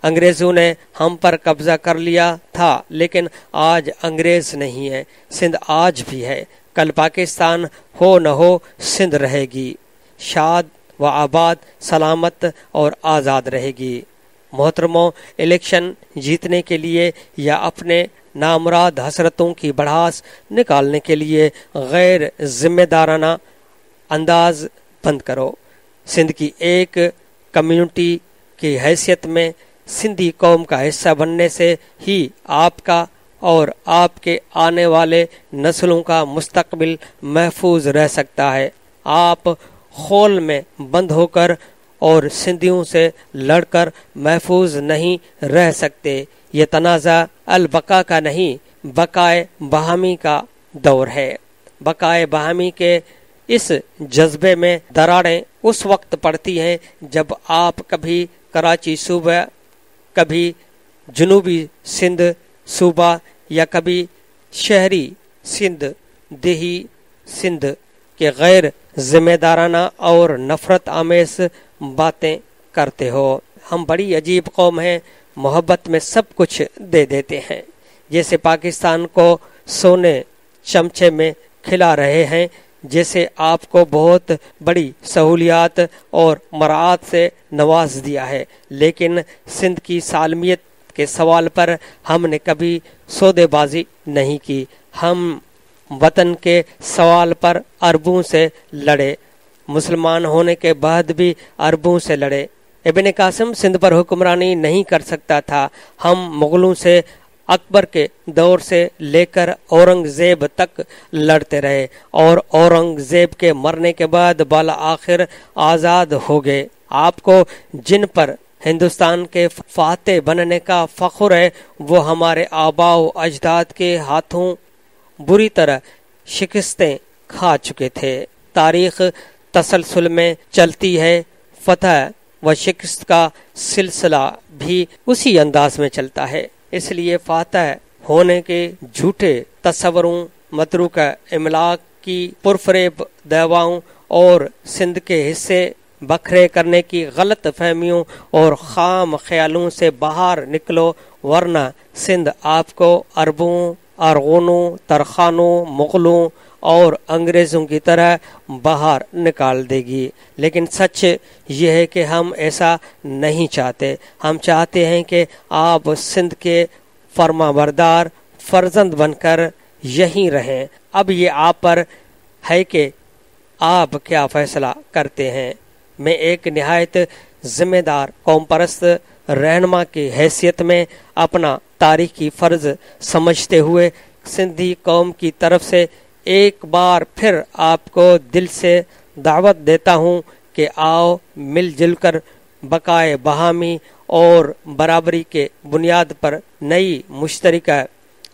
انگریزوں نے ہم پر قبضہ کر لیا تھا، لیکن آج انگریز نہیں ہے، سندھ آج بھی ہے، کل پاکستان ہو نہ ہو سندھ رہے گی، شاد و آباد، سلامت اور آزاد رہے گی۔ محترموں، الیکشن جیتنے کے لیے یا اپنے نامراد حسرتوں کی بڑھاس نکالنے کے لیے غیر ذمہ دارانہ انداز بند کرو۔ سندھ کی ایک کمیونٹی کی حیثیت میں سندھی قوم کا حصہ بننے سے ہی آپ کا اور آپ کے آنے والے نسلوں کا مستقبل محفوظ رہ سکتا ہے۔ آپ خول میں بند ہو کر اور سندھیوں سے لڑ کر محفوظ نہیں رہ سکتے۔ یہ تنازع البقاء کا نہیں، بقائے باہمی کا دور ہے۔ بقائے باہمی کے اس جذبے میں دراڑیں اس وقت پڑتی ہیں جب آپ کبھی کراچی صوبہ، کبھی جنوبی سندھ صوبہ یا کبھی شہری سندھ، دیہی سندھ کے غیر ذمہ دارانہ اور نفرت آمیز باتیں کرتے ہو۔ ہم بڑی عجیب قوم ہیں، محبت میں سب کچھ دے دیتے ہیں، جیسے پاکستان کو سونے چمچے میں کھلا رہے ہیں، جیسے آپ کو بہت بڑی سہولیات اور مراعات سے نواز دیا ہے، لیکن سندھ کی سالمیت کے سوال پر ہم نے کبھی سودے بازی نہیں کی۔ ہم وطن کے سوال پر عربوں سے لڑے، مسلمان ہونے کے بعد بھی عربوں سے لڑے۔ ابن قاسم سندھ پر حکمرانی نہیں کر سکتا تھا۔ ہم مغلوں سے اکبر کے دور سے لے کر اورنگزیب تک لڑتے رہے، اور اورنگزیب کے مرنے کے بعد بالآخر آزاد ہو گئے۔ آپ کو جن پر ہندوستان کے فاتح بننے کا فخر ہے، وہ ہمارے آباء و اجداد کے ہاتھوں بری طرح شکستیں کھا چکے تھے۔ تاریخ تسلسل میں چلتی ہے، فتح و شکست کا سلسلہ بھی اسی انداز میں چلتا ہے۔ اس لیے فاتح ہونے کے جھوٹے تصوروں، متروکہ املاک کی پرفریب دعواؤں اور سندھ کے حصے بکھرے کرنے کی غلط فہمیوں اور خام خیالوں سے باہر نکلو، ورنہ سندھ آپ کو عربوں، ارغونوں، ترخانوں، مغلوں اور انگریزوں کی طرح باہر نکال دے گی۔ لیکن سچ یہ ہے کہ ہم ایسا نہیں چاہتے۔ ہم چاہتے ہیں کہ آپ سندھ کے فرما بردار فرزند بن کر یہیں رہیں۔ اب یہ آپ پر ہے کہ آپ کیا فیصلہ کرتے ہیں۔ میں ایک نہایت ذمہ دار قوم پرست رہنما کی حیثیت میں اپنا تاریخی فرض سمجھتے ہوئے سندھی قوم کی طرف سے ایک بار پھر آپ کو دل سے دعوت دیتا ہوں کہ آؤ مل جل کر بقائے باہمی اور برابری کے بنیاد پر نئی مشترکہ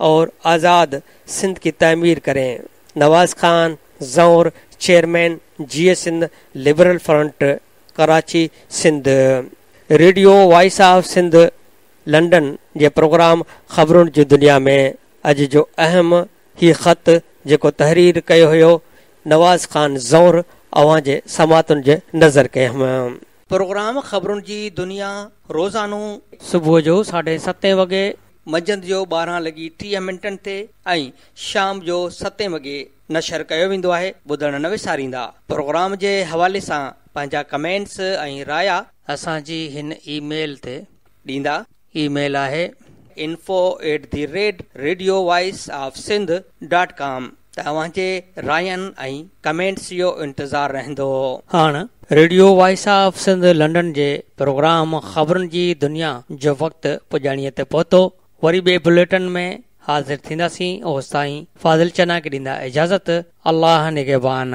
اور آزاد سندھ کی تعمیر کریں۔ نواز خان زور، چیئرمین جی Sindh liberal front, Karachi Sindh. Radio voice of Sindh London जे प्रोग्राम ख़बरुनि जी दुनिया में अॼु जो अहम ही ख़त जेको तहरीर कयो हुयो नवाज़ खान ज़ौर अवां जे समातुनि जे नज़र कयमि। प्रोग्राम ख़बरुनि जी दुनिया रोज़ानो सुबुह जो 7:30 वॻे, मंझंदि जो 12:30 ते ऐं शाम जो 7 वॻे नशर कयो वेंदो आहे। ॿुधण न विसारींदा। प्रोग्राम जे हवाले सां पंहिंजा कमेंट्स ऐं राया असांजी हिन ईमेल ते ॾींदा। ईमेल आहे info@radiovoiceofsindh.com। तव्हांजे रायनि ऐं कमेंट्स जो इंतज़ार रहंदो। हाणे radio voice of Sindh London जे प्रोग्राम ख़बरुनि जी दुनिया जो वक़्तु पुॼाणीअ ते पहुतो। वरी ॿिए बुलेटिन में हाज़िर थींदासीं। ओसि ताईं फाज़िल चना खे ॾींदा इजाज़त। अल्लाह निगहबान।